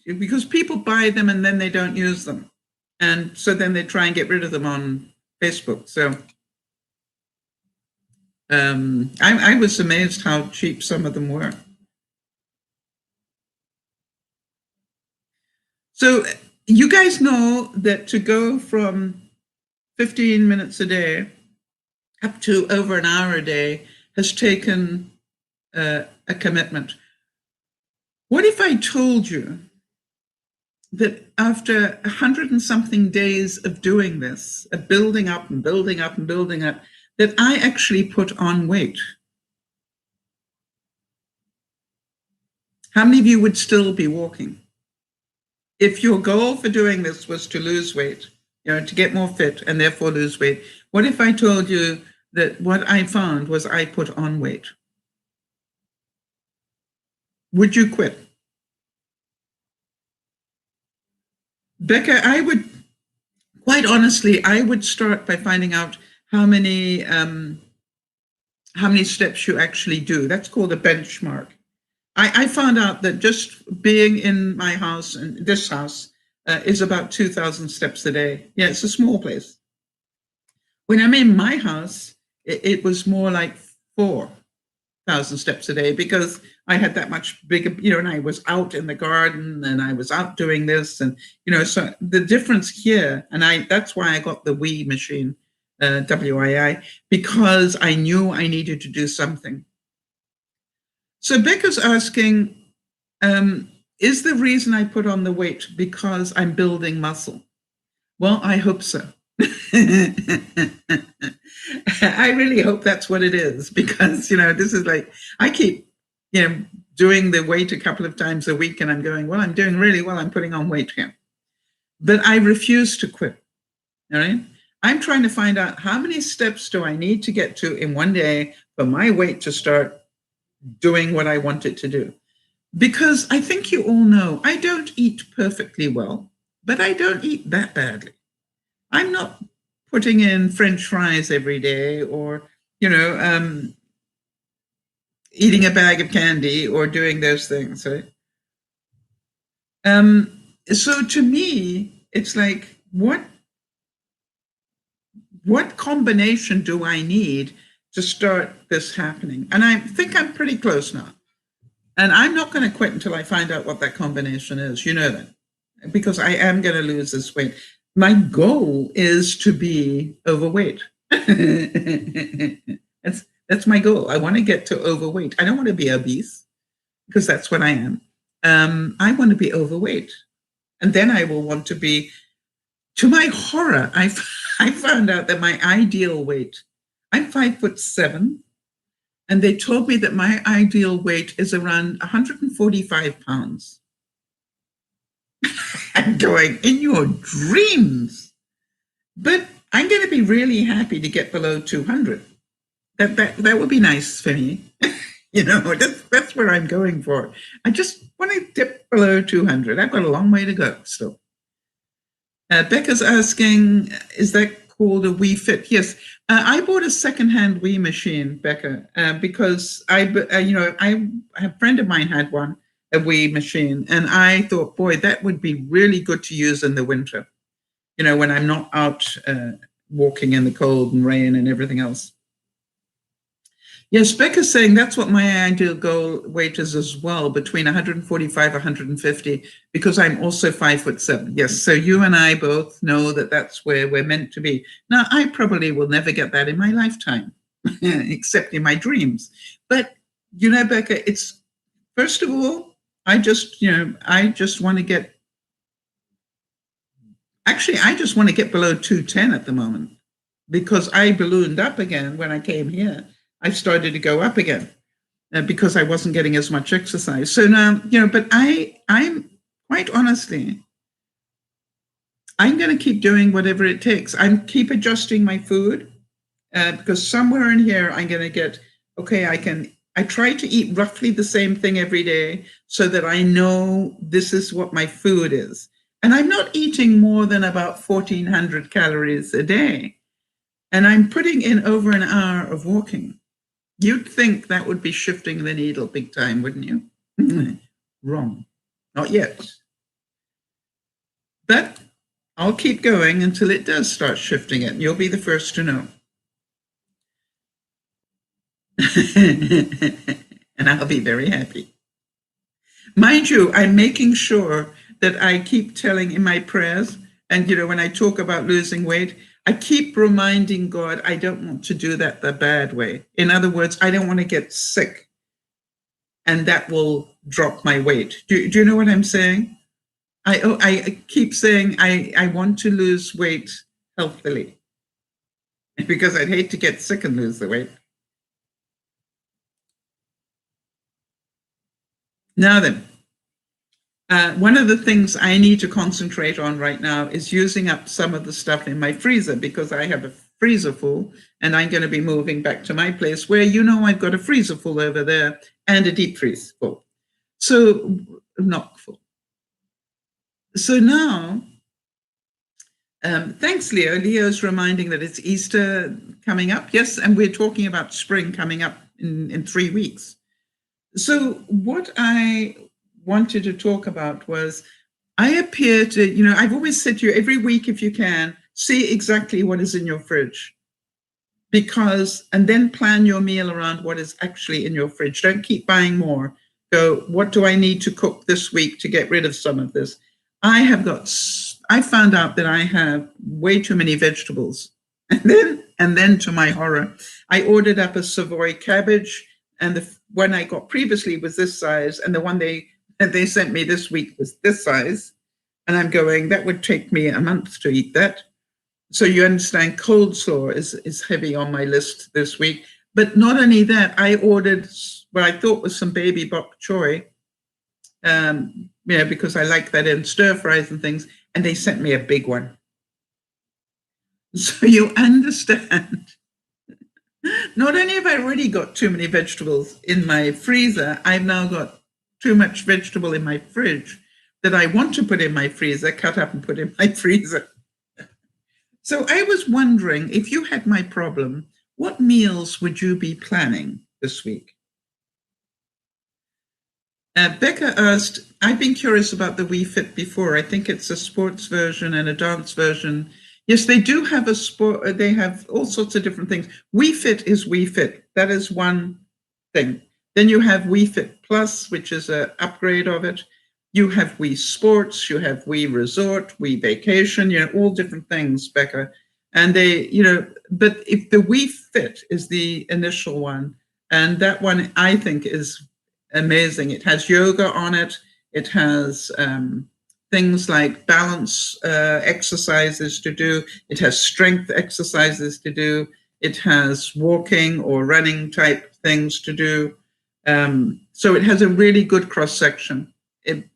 Because people buy them and then they don't use them. And so then they try and get rid of them on Facebook. So I was amazed how cheap some of them were. So you guys know that to go from 15 minutes a day up to over an hour a day has taken a commitment. What if I told you that after 100 and something days of doing this, of building up and building up and building up, that I actually put on weight? How many of you would still be walking? If your goal for doing this was to lose weight, to get more fit and therefore lose weight, what if I told you that what I found was I put on weight? Would you quit? Becca, I would, quite honestly, I would start by finding out how many steps you actually do. That's called a benchmark. I found out that just being in my house, and this house, is about 2,000 steps a day. Yeah, it's a small place. When I'm in my house, it was more like 4,000 steps a day, because I had that much bigger, and I was out in the garden and I was out doing this, and so the difference here, and that's why I got the Wii machine, WII, because I knew I needed to do something. So Becca's asking, is the reason I put on the weight because I'm building muscle? Well, I hope so. I really hope that's what it is, because, this is like, I keep, doing the weight a couple of times a week, and I'm going, well, I'm doing really well. I'm putting on weight here. But I refuse to quit. All right. I'm trying to find out how many steps do I need to get to in one day for my weight to start doing what I want it to do. Because I think you all know, I don't eat perfectly well, but I don't eat that badly. I'm not putting in French fries every day, or, eating a bag of candy, or doing those things, right? So to me, it's like, what what combination do I need to start this happening? And I think I'm pretty close now. And I'm not going to quit until I find out what that combination is. You know that. Because I am going to lose this weight. My goal is to be overweight. That's my goal. I want to get to overweight. I don't want to be obese, because that's what I am. I want to be overweight. And then I will want to be, to my horror, I found out that my ideal weight, I'm 5'7", and they told me that my ideal weight is around 145 pounds. I'm going, in your dreams. But I'm going to be really happy to get below 200. That would be nice for me. You know, that's where I'm going for. I just want to dip below 200. I've got a long way to go still. Becca's asking, is that called a Wii Fit? Yes. I bought a secondhand Wii machine, Becca, because a friend of mine had one, a Wii machine, and I thought, boy, that would be really good to use in the winter, you know, when I'm not out walking in the cold and rain and everything else. Yes, Becca's saying that's what my ideal goal weight is as well, between 145, 150, because I'm also 5'7". Yes, so you and I both know that that's where we're meant to be. Now, I probably will never get that in my lifetime, except in my dreams. But, you know, Becca, it's, first of all, I just want to get, actually, I just want to get below 210 at the moment, because I ballooned up again when I came here. I started to go up again because I wasn't getting as much exercise. So now, you know, but I'm quite honestly, I'm going to keep doing whatever it takes. I'm keep adjusting my food because somewhere in here, I'm going to get, okay, I try to eat roughly the same thing every day so that I know this is what my food is. And I'm not eating more than about 1,400 calories a day. And I'm putting in over an hour of walking. You'd think that would be shifting the needle big time, wouldn't you? Wrong. Not yet. But I'll keep going until it does start shifting it. You'll be the first to know. And I'll be very happy. Mind you, I'm making sure that I keep telling in my prayers, and, you know, when I talk about losing weight, I keep reminding God, I don't want to do that the bad way. In other words, I don't want to get sick and that will drop my weight. Do you know what I'm saying? I keep saying I want to lose weight healthily because I'd hate to get sick and lose the weight. Now then, one of the things I need to concentrate on right now is using up some of the stuff in my freezer, because I have a freezer full and I'm going to be moving back to my place where, you know, I've got a freezer full over there and a deep freeze full. So not full. So now, thanks, Leo. Leo's reminding that it's Easter coming up. Yes, and we're talking about spring coming up in 3 weeks. So what I wanted to talk about was, I appear to, you know, I've always said to you, every week, if you can, see exactly what is in your fridge, because, and then plan your meal around what is actually in your fridge. Don't keep buying more. Go, what do I need to cook this week to get rid of some of this? I found out that I have way too many vegetables. And then to my horror, I ordered up a Savoy cabbage, and the one I got previously was this size, and the one they sent me this week was this size. And I'm going, that would take me a month to eat that. So you understand, coleslaw is heavy on my list this week. But not only that, I ordered what I thought was some baby bok choy, you know, because I like that in stir fries and things, and they sent me a big one. So you understand, not only have I already got too many vegetables in my freezer, I've now got too much vegetable in my fridge that I want to put in my freezer, cut up and put in my freezer. So I was wondering, if you had my problem, what meals would you be planning this week? Becca asked, I've been curious about the Wii Fit before. I think it's a sports version and a dance version. Yes, they do have a sport. They have all sorts of different things. We Fit is We Fit. That is one thing. Then you have We Fit Plus, which is an upgrade of it. You have We Sports. You have We Resort, We Vacation. All different things, Becca. And they, but if the We Fit is the initial one, and that one I think is amazing. It has yoga on it. It has things like balance exercises to do. It has strength exercises to do. It has walking or running type things to do. So it has a really good cross section. And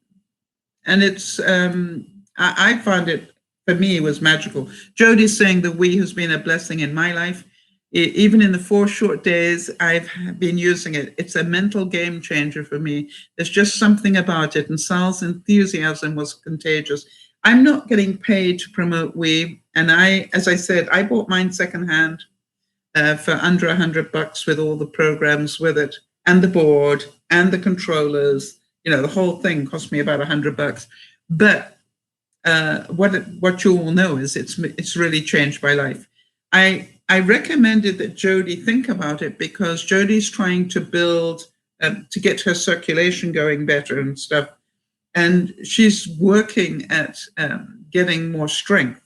it's, I found it, for me, it was magical. Jody's saying the We has been a blessing in my life. Even in the 4 short days I've been using it, it's a mental game changer for me. There's just something about it, and Sal's enthusiasm was contagious. I'm not getting paid to promote We, and as I said, I bought mine secondhand for under $100 with all the programs with it, and the board, and the controllers. The whole thing cost me about $100. But what you all know is it's really changed my life. I recommended that Jody think about it because Jody's trying to build, to get her circulation going better and stuff. And she's working at getting more strength.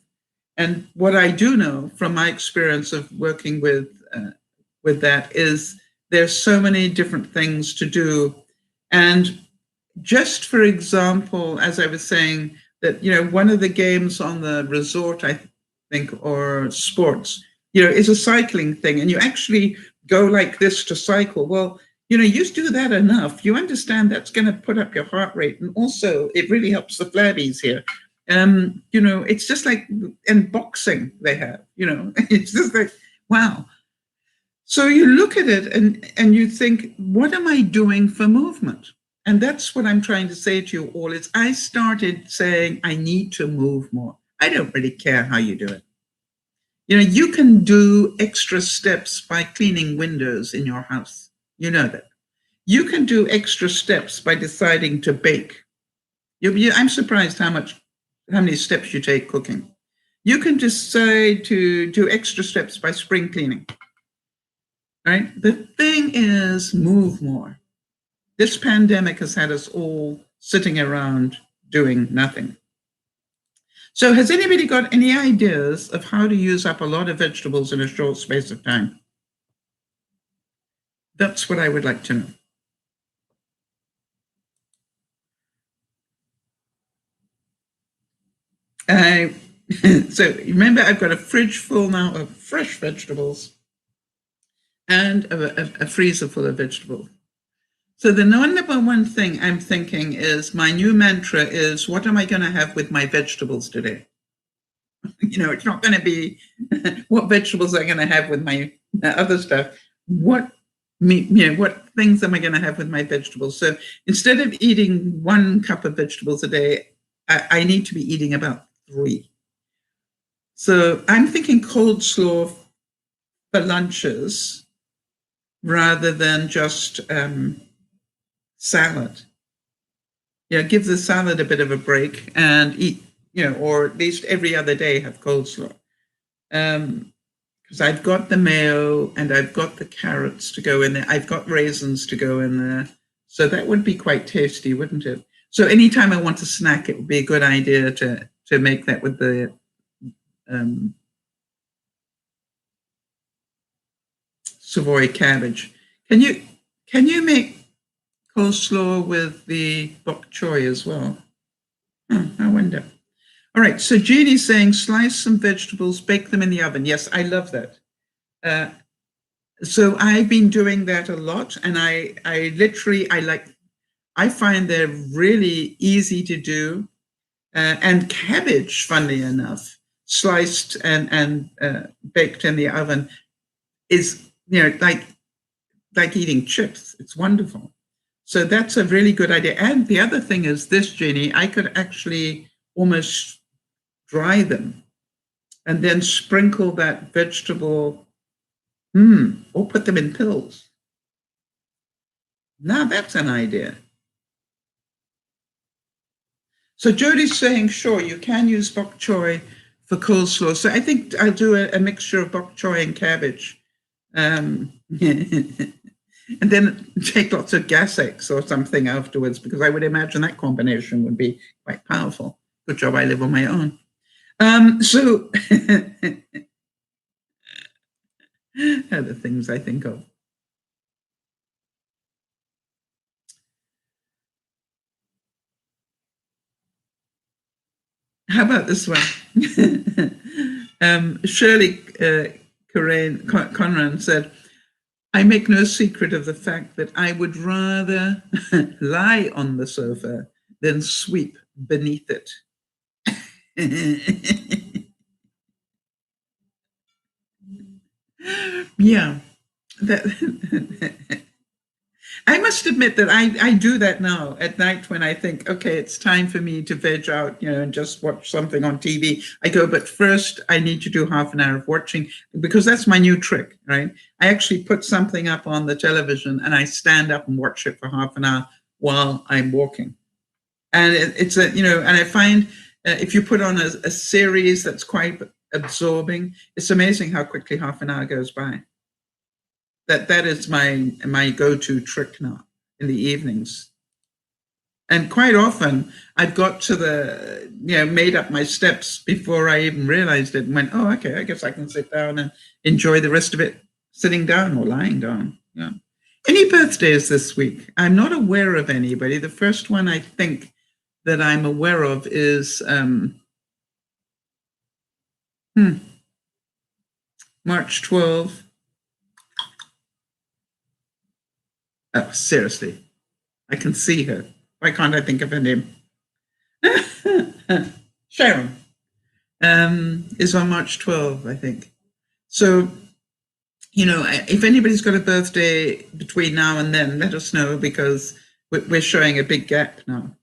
And what I do know from my experience of working with that is there's so many different things to do. And just for example, as I was saying, that, one of the games on the resort, I think, or sports, is a cycling thing, and you actually go like this to cycle. Well, you do that enough, you understand that's going to put up your heart rate, and also it really helps the flabbies here. It's just like in boxing they have, it's just like, wow. So you look at it and you think, what am I doing for movement? And that's what I'm trying to say to you all is I started saying I need to move more. I don't really care how you do it. You can do extra steps by cleaning windows in your house. You know that. You can do extra steps by deciding to bake. I'm surprised how many steps you take cooking. You can decide to do extra steps by spring cleaning. Right? The thing is, move more. This pandemic has had us all sitting around doing nothing. So has anybody got any ideas of how to use up a lot of vegetables in a short space of time? That's what I would like to know. So remember, I've got a fridge full now of fresh vegetables and a freezer full of vegetables. So the number one thing I'm thinking is, my new mantra is, what am I going to have with my vegetables today? It's not going to be what vegetables I'm going to have with my other stuff. What things am I going to have with my vegetables? So instead of eating 1 cup of vegetables a day, I need to be eating about 3. So I'm thinking cold slaw for lunches rather than just salad. Give the salad a bit of a break and eat, or at least every other day have coleslaw. Because I've got the mayo and I've got the carrots to go in there. I've got raisins to go in there. So that would be quite tasty, wouldn't it? So anytime I want to snack, it would be a good idea to make that with the Savoy cabbage. Can you make coleslaw with the bok choy as well? I wonder. All right, so Jeannie's saying slice some vegetables, bake them in the oven. Yes, I love that. So I've been doing that a lot, and I find they're really easy to do. And cabbage, funnily enough, sliced and baked in the oven is, like eating chips. It's wonderful. So that's a really good idea. And the other thing is this, Jeannie, I could actually almost dry them and then sprinkle that vegetable, or put them in pills. Now that's an idea. So Jody's saying, sure, you can use bok choy for coleslaw. So I think I'll do a mixture of bok choy and cabbage. And then take lots of gas eggs or something afterwards, because I would imagine that combination would be quite powerful. Good job I live on my own. So are the things I think of. How about this one? Shirley Conran said, I make no secret of the fact that I would rather lie on the sofa than sweep beneath it. Yeah. I must admit that I do that now at night when I think, okay, it's time for me to veg out, and just watch something on TV. I go, but first I need to do half an hour of watching, because that's my new trick, right? I actually put something up on the television and I stand up and watch it for half an hour while I'm walking. And it's and I find if you put on a series that's quite absorbing, it's amazing how quickly half an hour goes by. That is my go-to trick now in the evenings. And quite often I've got to the, made up my steps before I even realized it and went, oh, okay, I guess I can sit down and enjoy the rest of it sitting down or lying down. Yeah. Any birthdays this week? I'm not aware of anybody. The first one I think that I'm aware of is March 12th. Oh, seriously. I can see her. Why can't I think of her name? Sharon is on March 12th, I think. So, if anybody's got a birthday between now and then, let us know, because we're showing a big gap now.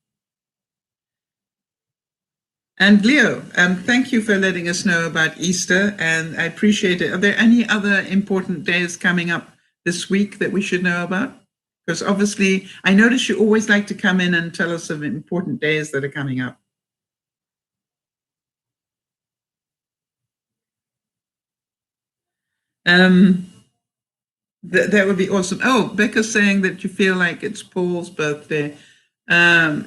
And Leo, thank you for letting us know about Easter, and I appreciate it. Are there any other important days coming up this week that we should know about? Because obviously, I notice you always like to come in and tell us of important days that are coming up. That would be awesome. Oh, Becca's saying that you feel like it's Paul's birthday. Yeah,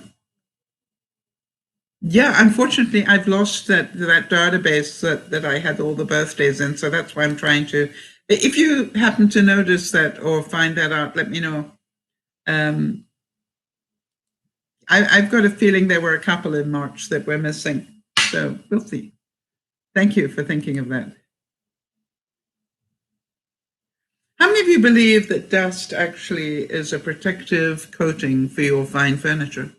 unfortunately, I've lost that database that I had all the birthdays in, so that's why I'm trying to. If you happen to notice that or find that out, let me know. I've got a feeling there were a couple in March that we're missing, so we'll see. Thank you for thinking of that. How many of you believe that dust actually is a protective coating for your fine furniture?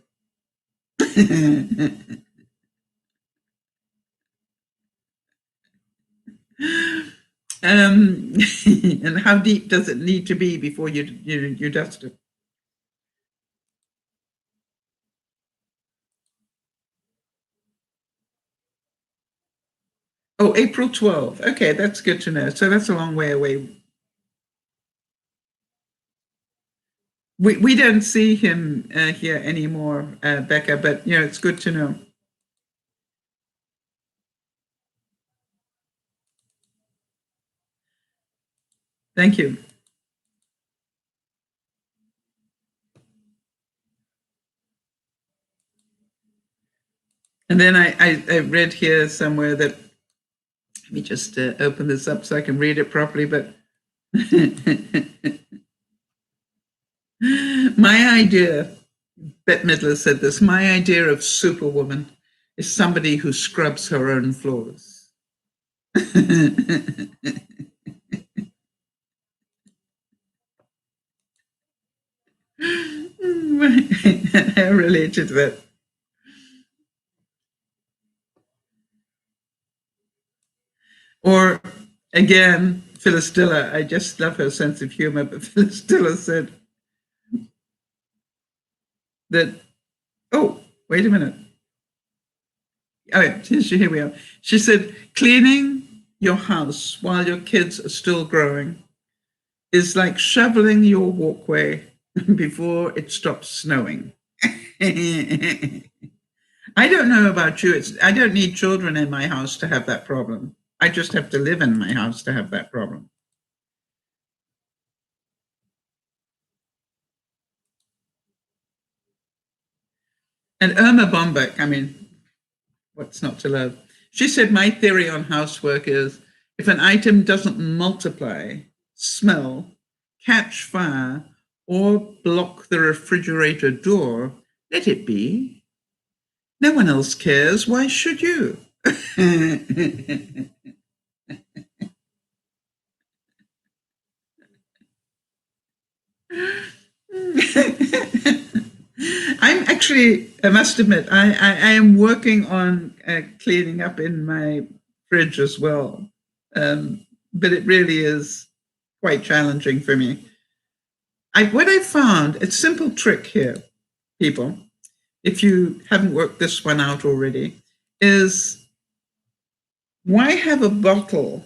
And how deep does it need to be before you dust it? Oh, April 12th. Okay, that's good to know. So that's a long way away. We don't see him here anymore, Becca, but it's good to know. Thank you. And then I read here somewhere that, let me just open this up so I can read it properly, but my idea, Bette Midler said this, my idea of superwoman is somebody who scrubs her own floors. I related to that. Or again, Phyllis Diller, I just love her sense of humor, but Phyllis Diller said that, oh, wait a minute. Oh, yeah, here we are. She said, cleaning your house while your kids are still growing is like shoveling your walkway before it stops snowing. I don't know about you. I don't need children in my house to have that problem. I just have to live in my house to have that problem. And Irma Bombeck, I mean, what's not to love? She said, my theory on housework is if an item doesn't multiply, smell, catch fire, or block the refrigerator door, let it be. No one else cares. Why should you? I'm actually, I must admit, I am working on cleaning up in my fridge as well. But it really is quite challenging for me. What I found, a simple trick here, people, if you haven't worked this one out already, is why have a bottle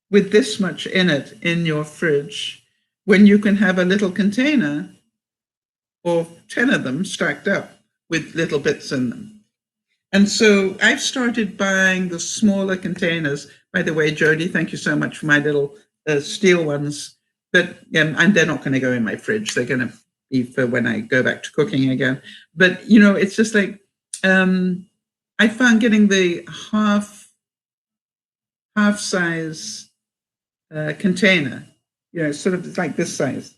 with this much in it in your fridge when you can have a little container or 10 of them stacked up with little bits in them? And so I've started buying the smaller containers. By the way, Jody, thank you so much for my little steel ones. But and they're not going to go in my fridge. They're going to be for when I go back to cooking again. But, you know, it's just like I found getting the half size container, you know, sort of like this size,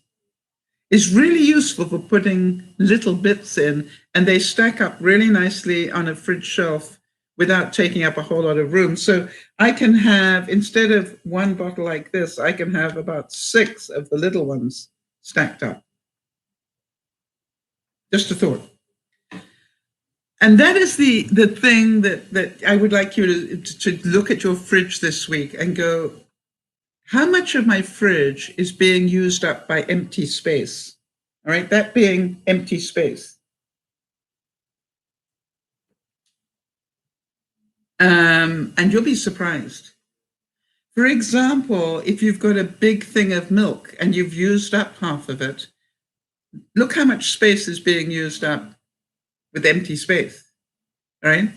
is really useful for putting little bits in, and they stack up really nicely on a fridge shelf without taking up a whole lot of room. So I can have, instead of one bottle like this, I can have about 6 of the little ones stacked up. Just a thought. And that is the thing that I would like you to look at your fridge this week and go, how much of my fridge is being used up by empty space? All right, that being empty space. And you'll be surprised. For example, if you've got a big thing of milk and you've used up half of it, look how much space is being used up with empty space, all right?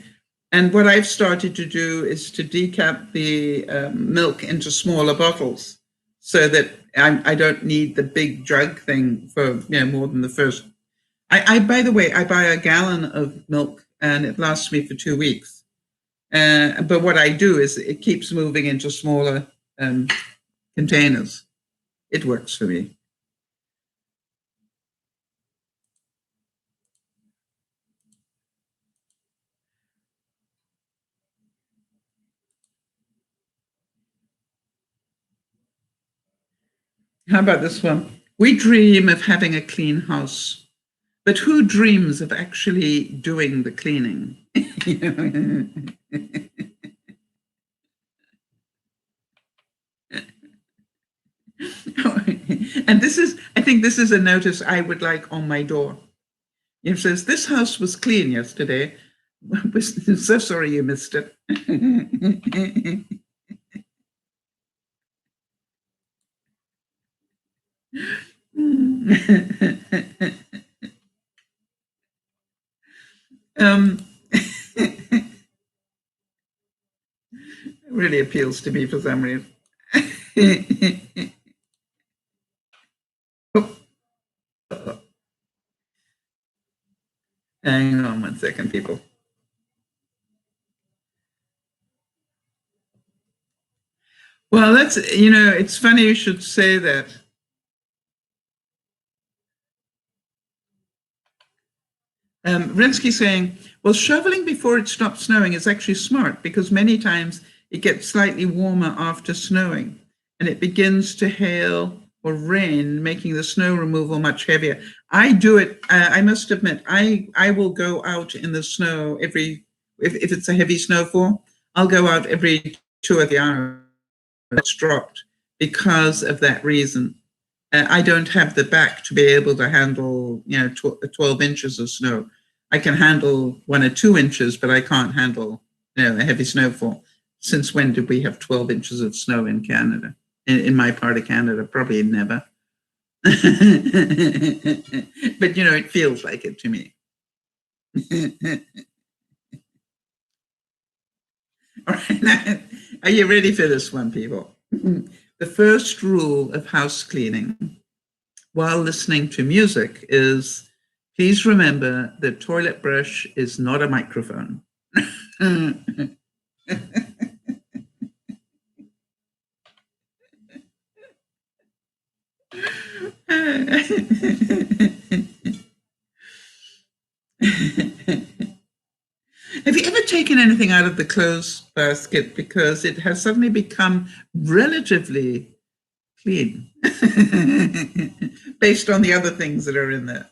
And what I've started to do is to decant the milk into smaller bottles so that I don't need the big jug thing for more than the first. By the way, I buy a gallon of milk and it lasts me for 2 weeks. But what I do is it keeps moving into smaller containers. It works for me. How about this one? We dream of having a clean house, but who dreams of actually doing the cleaning? And this is, I think this is a notice I would like on my door. It says, this house was clean yesterday. I'm so sorry you missed it. It really appeals to me for some reason. Hang on 1 second, people. Well, that's, it's funny you should say that. Rinsky saying, well, shoveling before it stops snowing is actually smart because many times it gets slightly warmer after snowing and it begins to hail or rain, making the snow removal much heavier. I do it, I must admit, I will go out in the snow if it's a heavy snowfall, I'll go out every 2 or 3 hours. It's dropped because of that reason. I don't have the back to be able to handle, 12 inches of snow. I can handle 1 or 2 inches, but I can't handle, a heavy snowfall. Since when did we have 12 inches of snow in Canada? In my part of Canada, probably never. But, it feels like it to me. All right, now, are you ready for this one, people? The first rule of house cleaning while listening to music is please remember the toilet brush is not a microphone. Have you ever taken anything out of the clothes basket because it has suddenly become relatively clean based on the other things that are in there?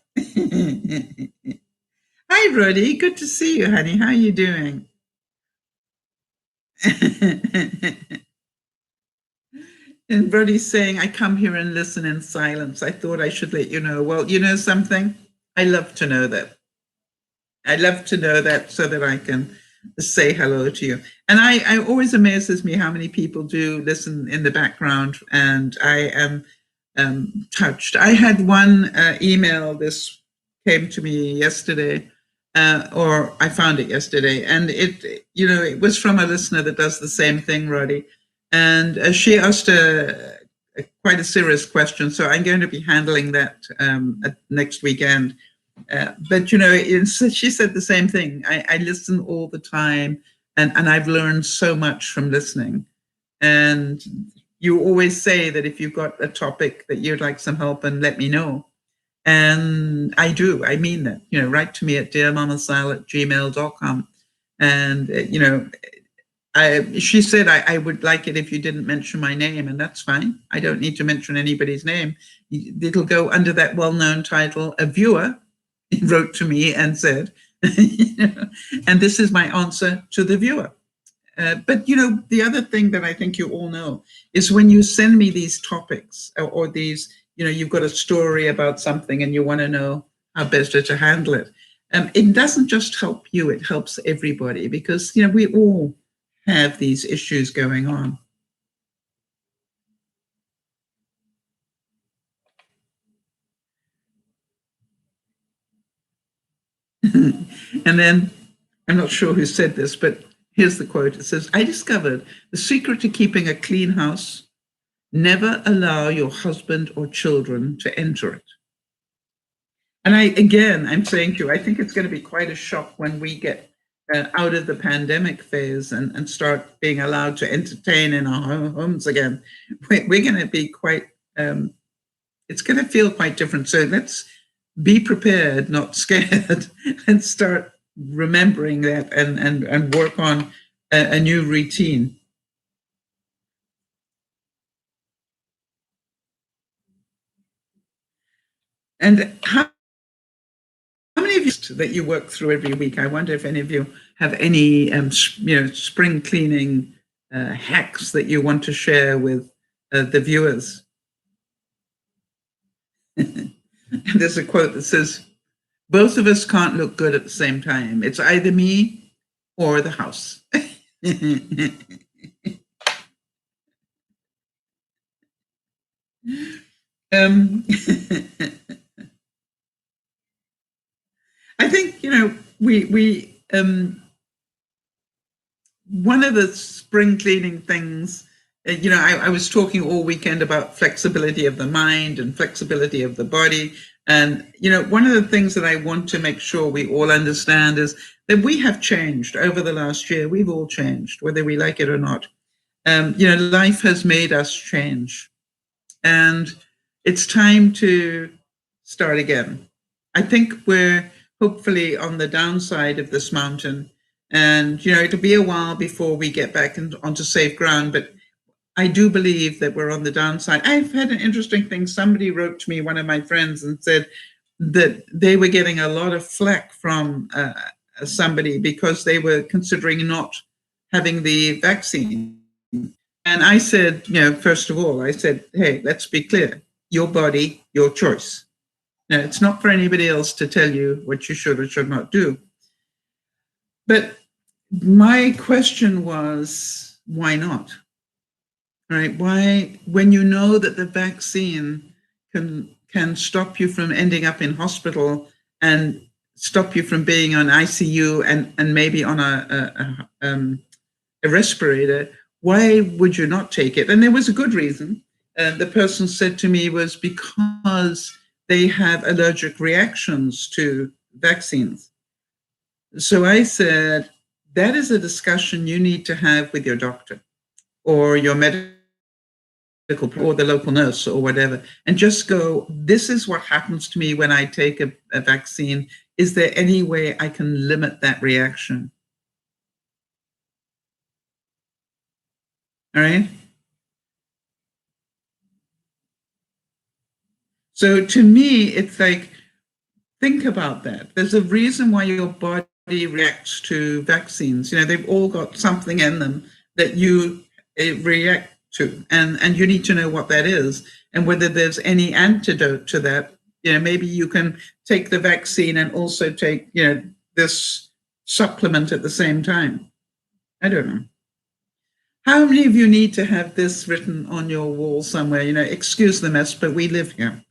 Hi, Roddy. Good to see you, honey. How are you doing? And Roddy's saying, I come here and listen in silence. I thought I should let you know. Well, you know something? I love to know that. I love to know that so that I can say hello to you. And I always amazes me how many people do listen in the background, and I am touched. I had one email, this came to me yesterday, or I found it yesterday, and it was from a listener that does the same thing, Roddy. And she asked quite a serious question, so I'm going to be handling that next weekend. But she said the same thing. I listen all the time, and I've learned so much from listening. And you always say that if you've got a topic that you'd like some help, and let me know. And I do. I mean that. Write to me at DearMamaSal@gmail.com. And she said I would like it if you didn't mention my name, and that's fine. I don't need to mention anybody's name. It'll go under that well-known title, A Viewer wrote to me and said, and this is my answer to the viewer. But the other thing that I think you all know is when you send me these topics or these, you've got a story about something and you want to know how best to handle it. It doesn't just help you, it helps everybody, because, we all have these issues going on. And then, I'm not sure who said this, but here's the quote. It says, I discovered the secret to keeping a clean house: never allow your husband or children to enter it. And I'm saying to you, I think it's going to be quite a shock when we get out of the pandemic phase and start being allowed to entertain in our homes again. We're going to be quite, it's going to feel quite different. So let's be prepared, not scared, and start remembering that and work on a new routine. And how many of you that you work through every week? I wonder if any of you have any spring cleaning hacks that you want to share with the viewers. There's a quote that says, both of us can't look good at the same time. It's either me or the house. I think, we one of the spring cleaning things, I was talking all weekend about flexibility of the mind and flexibility of the body. And, one of the things that I want to make sure we all understand is that we have changed over the last year. We've all changed, whether we like it or not. Life has made us change. And it's time to start again. I think we're hopefully on the downside of this mountain. And, it'll be a while before we get back onto safe ground. But I do believe that we're on the downside. I've had an interesting thing. Somebody wrote to me, one of my friends, and said that they were getting a lot of flack from somebody because they were considering not having the vaccine. And I said, first of all, I said, hey, let's be clear. Your body, your choice. Now, it's not for anybody else to tell you what you should or should not do. But my question was, why not? Right? Why, when you know that the vaccine can stop you from ending up in hospital and stop you from being on ICU and maybe on a respirator, why would you not take it? And there was a good reason. The person said to me was because they have allergic reactions to vaccines. So I said, that is a discussion you need to have with your doctor or your medical or the local nurse or whatever, and just go, this is what happens to me when I take a vaccine. Is there any way I can limit that reaction? All right. So to me, it's like, think about that. There's a reason why your body reacts to vaccines. You know, they've all got something in them that you react to, and you need to know what that is and whether there's any antidote to that. You know, maybe you can take the vaccine and also take, you know, this supplement at the same time. I don't know. How many of you need to have this written on your wall somewhere? You know, excuse the mess, but we live here.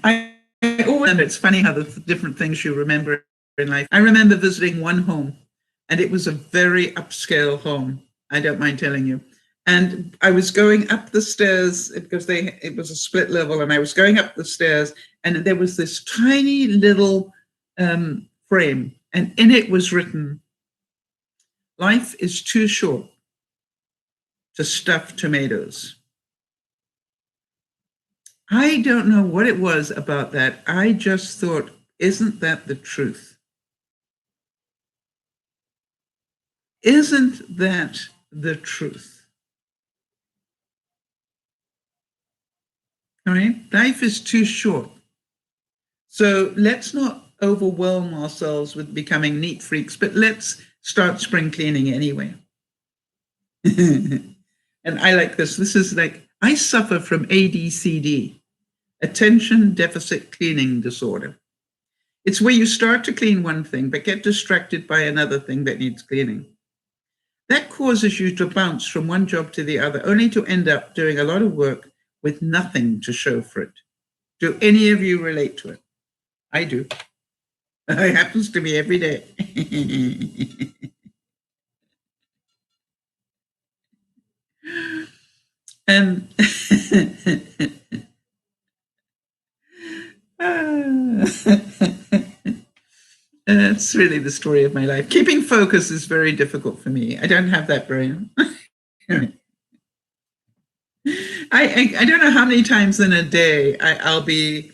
I always remember, it's funny how the different things you remember in life. I remember visiting one home, and it was a very upscale home. I don't mind telling you. And I was going up the stairs because it was a split level, and I was going up the stairs, and there was this tiny little frame, and in it was written, "Life is too short to stuff tomatoes." I don't know what it was about that. I just thought, isn't that the truth? Isn't that the truth? All right? Life is too short. So let's not overwhelm ourselves with becoming neat freaks, but let's start spring cleaning anyway. And I like this. This is like, I suffer from ADCD. Attention Deficit Cleaning Disorder. It's where you start to clean one thing, but get distracted by another thing that needs cleaning. That causes you to bounce from one job to the other, only to end up doing a lot of work with nothing to show for it. Do any of you relate to it? I do. It happens to me every day. And it's really the story of my life. Keeping focus is very difficult for me. I don't have that brain. I don't know how many times in a day I'll be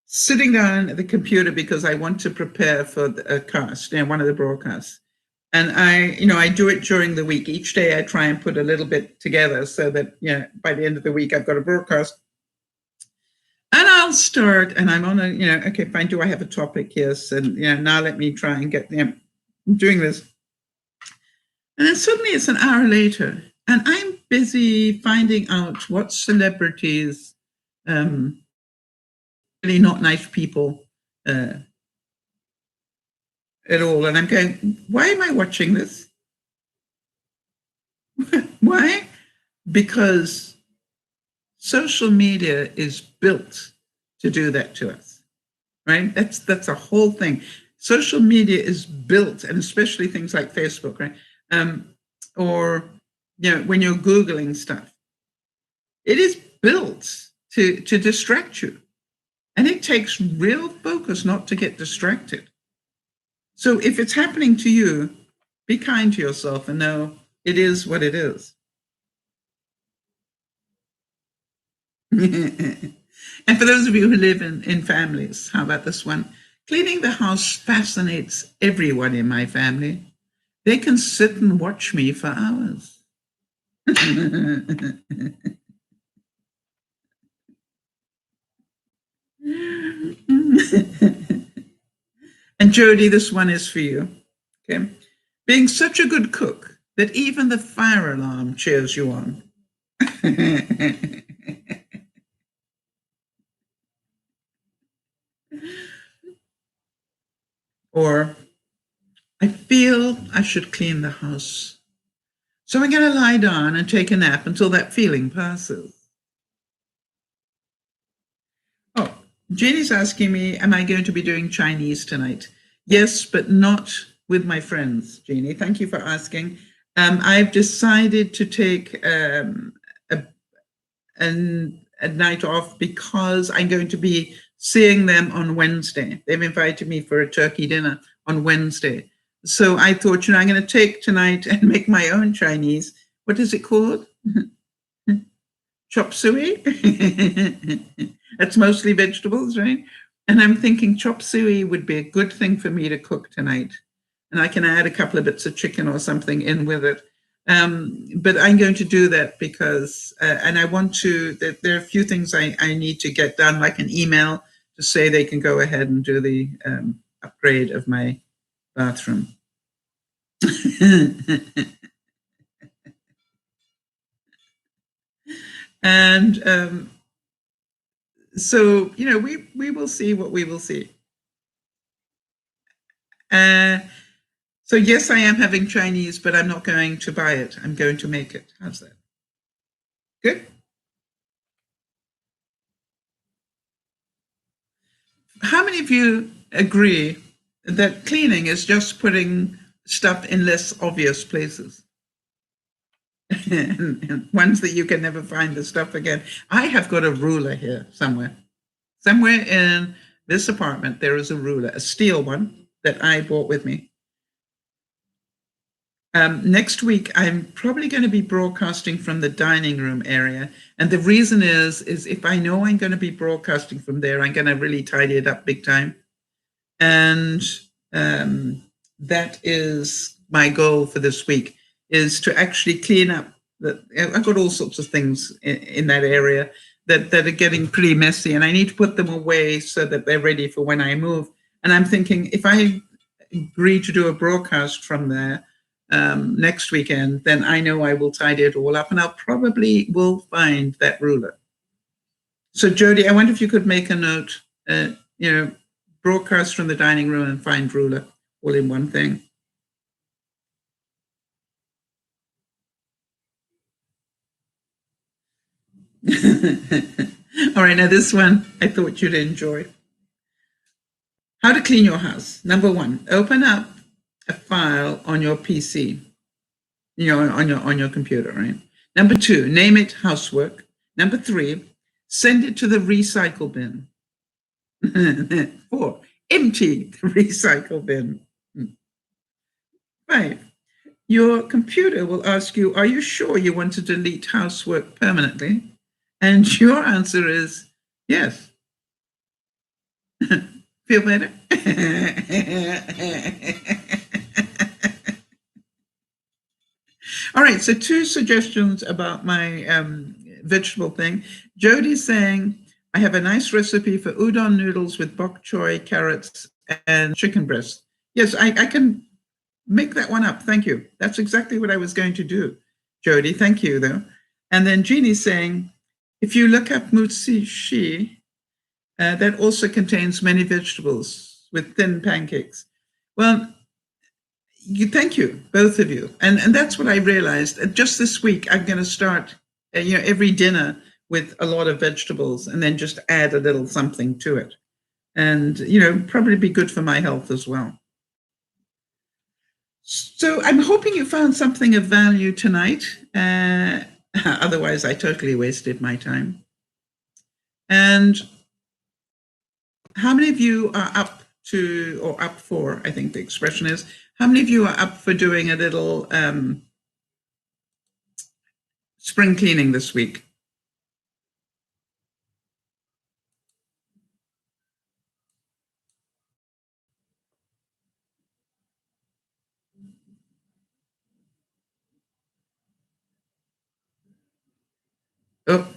sitting down at the computer because I want to prepare for a cast, you know, one of the broadcasts. And I do it during the week. Each day I try and put a little bit together so that, you know, by the end of the week, I've got a broadcast. And I'll start, and I'm on okay, fine, do I have a topic? Yes. And, now let me try and get, I'm doing this. And then suddenly it's an hour later, and I'm busy finding out what celebrities, really not nice people at all. And I'm going, why am I watching this? Why? Because social media is built to do that to us, right? That's a whole thing. Social media is built, and especially things like Facebook, right? Or when you're Googling stuff, it is built to distract you, and it takes real focus not to get distracted. So if it's happening to you, be kind to yourself and know it is what it is. And for those of you who live in families, how about this one? Cleaning the house fascinates everyone in my family. They can sit and watch me for hours. And Jody, this one is for you. Okay. Being such a good cook that even the fire alarm cheers you on. Or, I feel I should clean the house, so I'm going to lie down and take a nap until that feeling passes. Jeannie's asking me, am I going to be doing Chinese tonight? Yes, but not with my friends, Jeannie. Thank you for asking. I've decided to take a night off because I'm going to be seeing them on Wednesday. They've invited me for a turkey dinner on Wednesday. So I thought, I'm going to take tonight and make my own Chinese. What is it called? Chop suey. That's mostly vegetables, right? And I'm thinking chop suey would be a good thing for me to cook tonight. And I can add a couple of bits of chicken or something in with it. But I'm going to do that because, and I want to, there are a few things I need to get done, like an email to say they can go ahead and do the upgrade of my bathroom. And so, we will see what we will see. So yes, I am having Chinese, but I'm not going to buy it. I'm going to make it. How's that? Good. How many of you agree that cleaning is just putting stuff in less obvious places? and ones that you can never find the stuff again. I have got a ruler here somewhere. Somewhere in this apartment, there is a ruler, a steel one that I brought with me. Next week, I'm probably going to be broadcasting from the dining room area. And the reason is if I know I'm going to be broadcasting from there, I'm going to really tidy it up big time. And that is my goal for this week, is to actually clean up. I've got all sorts of things in that area that are getting pretty messy, and I need to put them away so that they're ready for when I move. And I'm thinking, if I agree to do a broadcast from there next weekend, then I know I will tidy it all up, and I'll probably will find that ruler. So Jody, I wonder if you could make a note, broadcast from the dining room and find ruler all in one thing. All right, now this one I thought you'd enjoy. How to clean your house. Number one, open up a file on your PC, on your computer, right? Number two, name it housework. Number three, send it to the recycle bin. 4, empty the recycle bin. 5, your computer will ask you, are you sure you want to delete housework permanently? And your answer is yes. Feel better? All right, so 2 suggestions about my vegetable thing. Jody's saying, I have a nice recipe for udon noodles with bok choy, carrots, and chicken breast. Yes, I can make that one up. Thank you. That's exactly what I was going to do, Jody. Thank you, though. And then Jeannie's saying, if you look up mutsushi, that also contains many vegetables with thin pancakes. Well, thank you, both of you. And that's what I realized. Just this week, I'm going to start, every dinner with a lot of vegetables and then just add a little something to it. And, probably be good for my health as well. So I'm hoping you found something of value tonight. Otherwise, I totally wasted my time. And how many of you are up to, or up for, I think the expression is, how many of you are up for doing a little spring cleaning this week? Oh.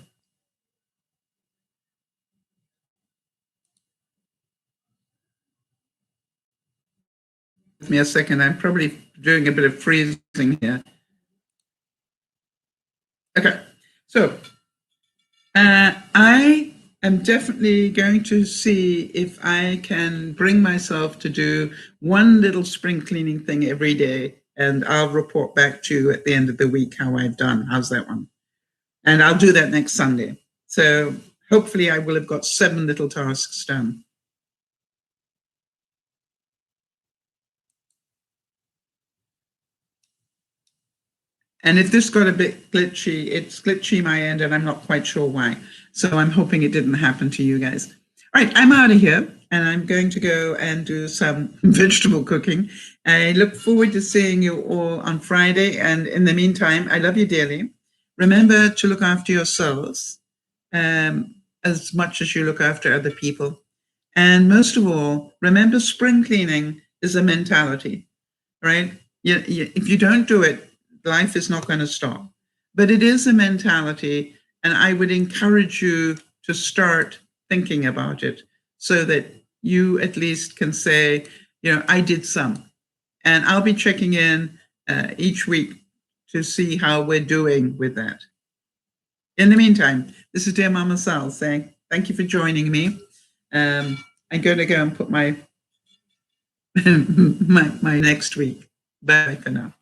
Give me a second. I'm probably doing a bit of freezing here. Okay. So I am definitely going to see if I can bring myself to do one little spring cleaning thing every day, and I'll report back to you at the end of the week how I've done. How's that one? And I'll do that next Sunday. So hopefully I will have got 7 little tasks done. And if this got a bit glitchy, it's glitchy my end, and I'm not quite sure why. So I'm hoping it didn't happen to you guys. All right, I'm out of here, and I'm going to go and do some vegetable cooking. I look forward to seeing you all on Friday. And in the meantime, I love you dearly. Remember to look after yourselves as much as you look after other people. And most of all, remember spring cleaning is a mentality, right? If you don't do it, life is not going to stop. But it is a mentality, and I would encourage you to start thinking about it so that you at least can say, I did some. And I'll be checking in each week to see how we're doing with that. In the meantime, this is Dear Mama Sal saying thank you for joining me. I'm going to go and put my my next week. Bye for now.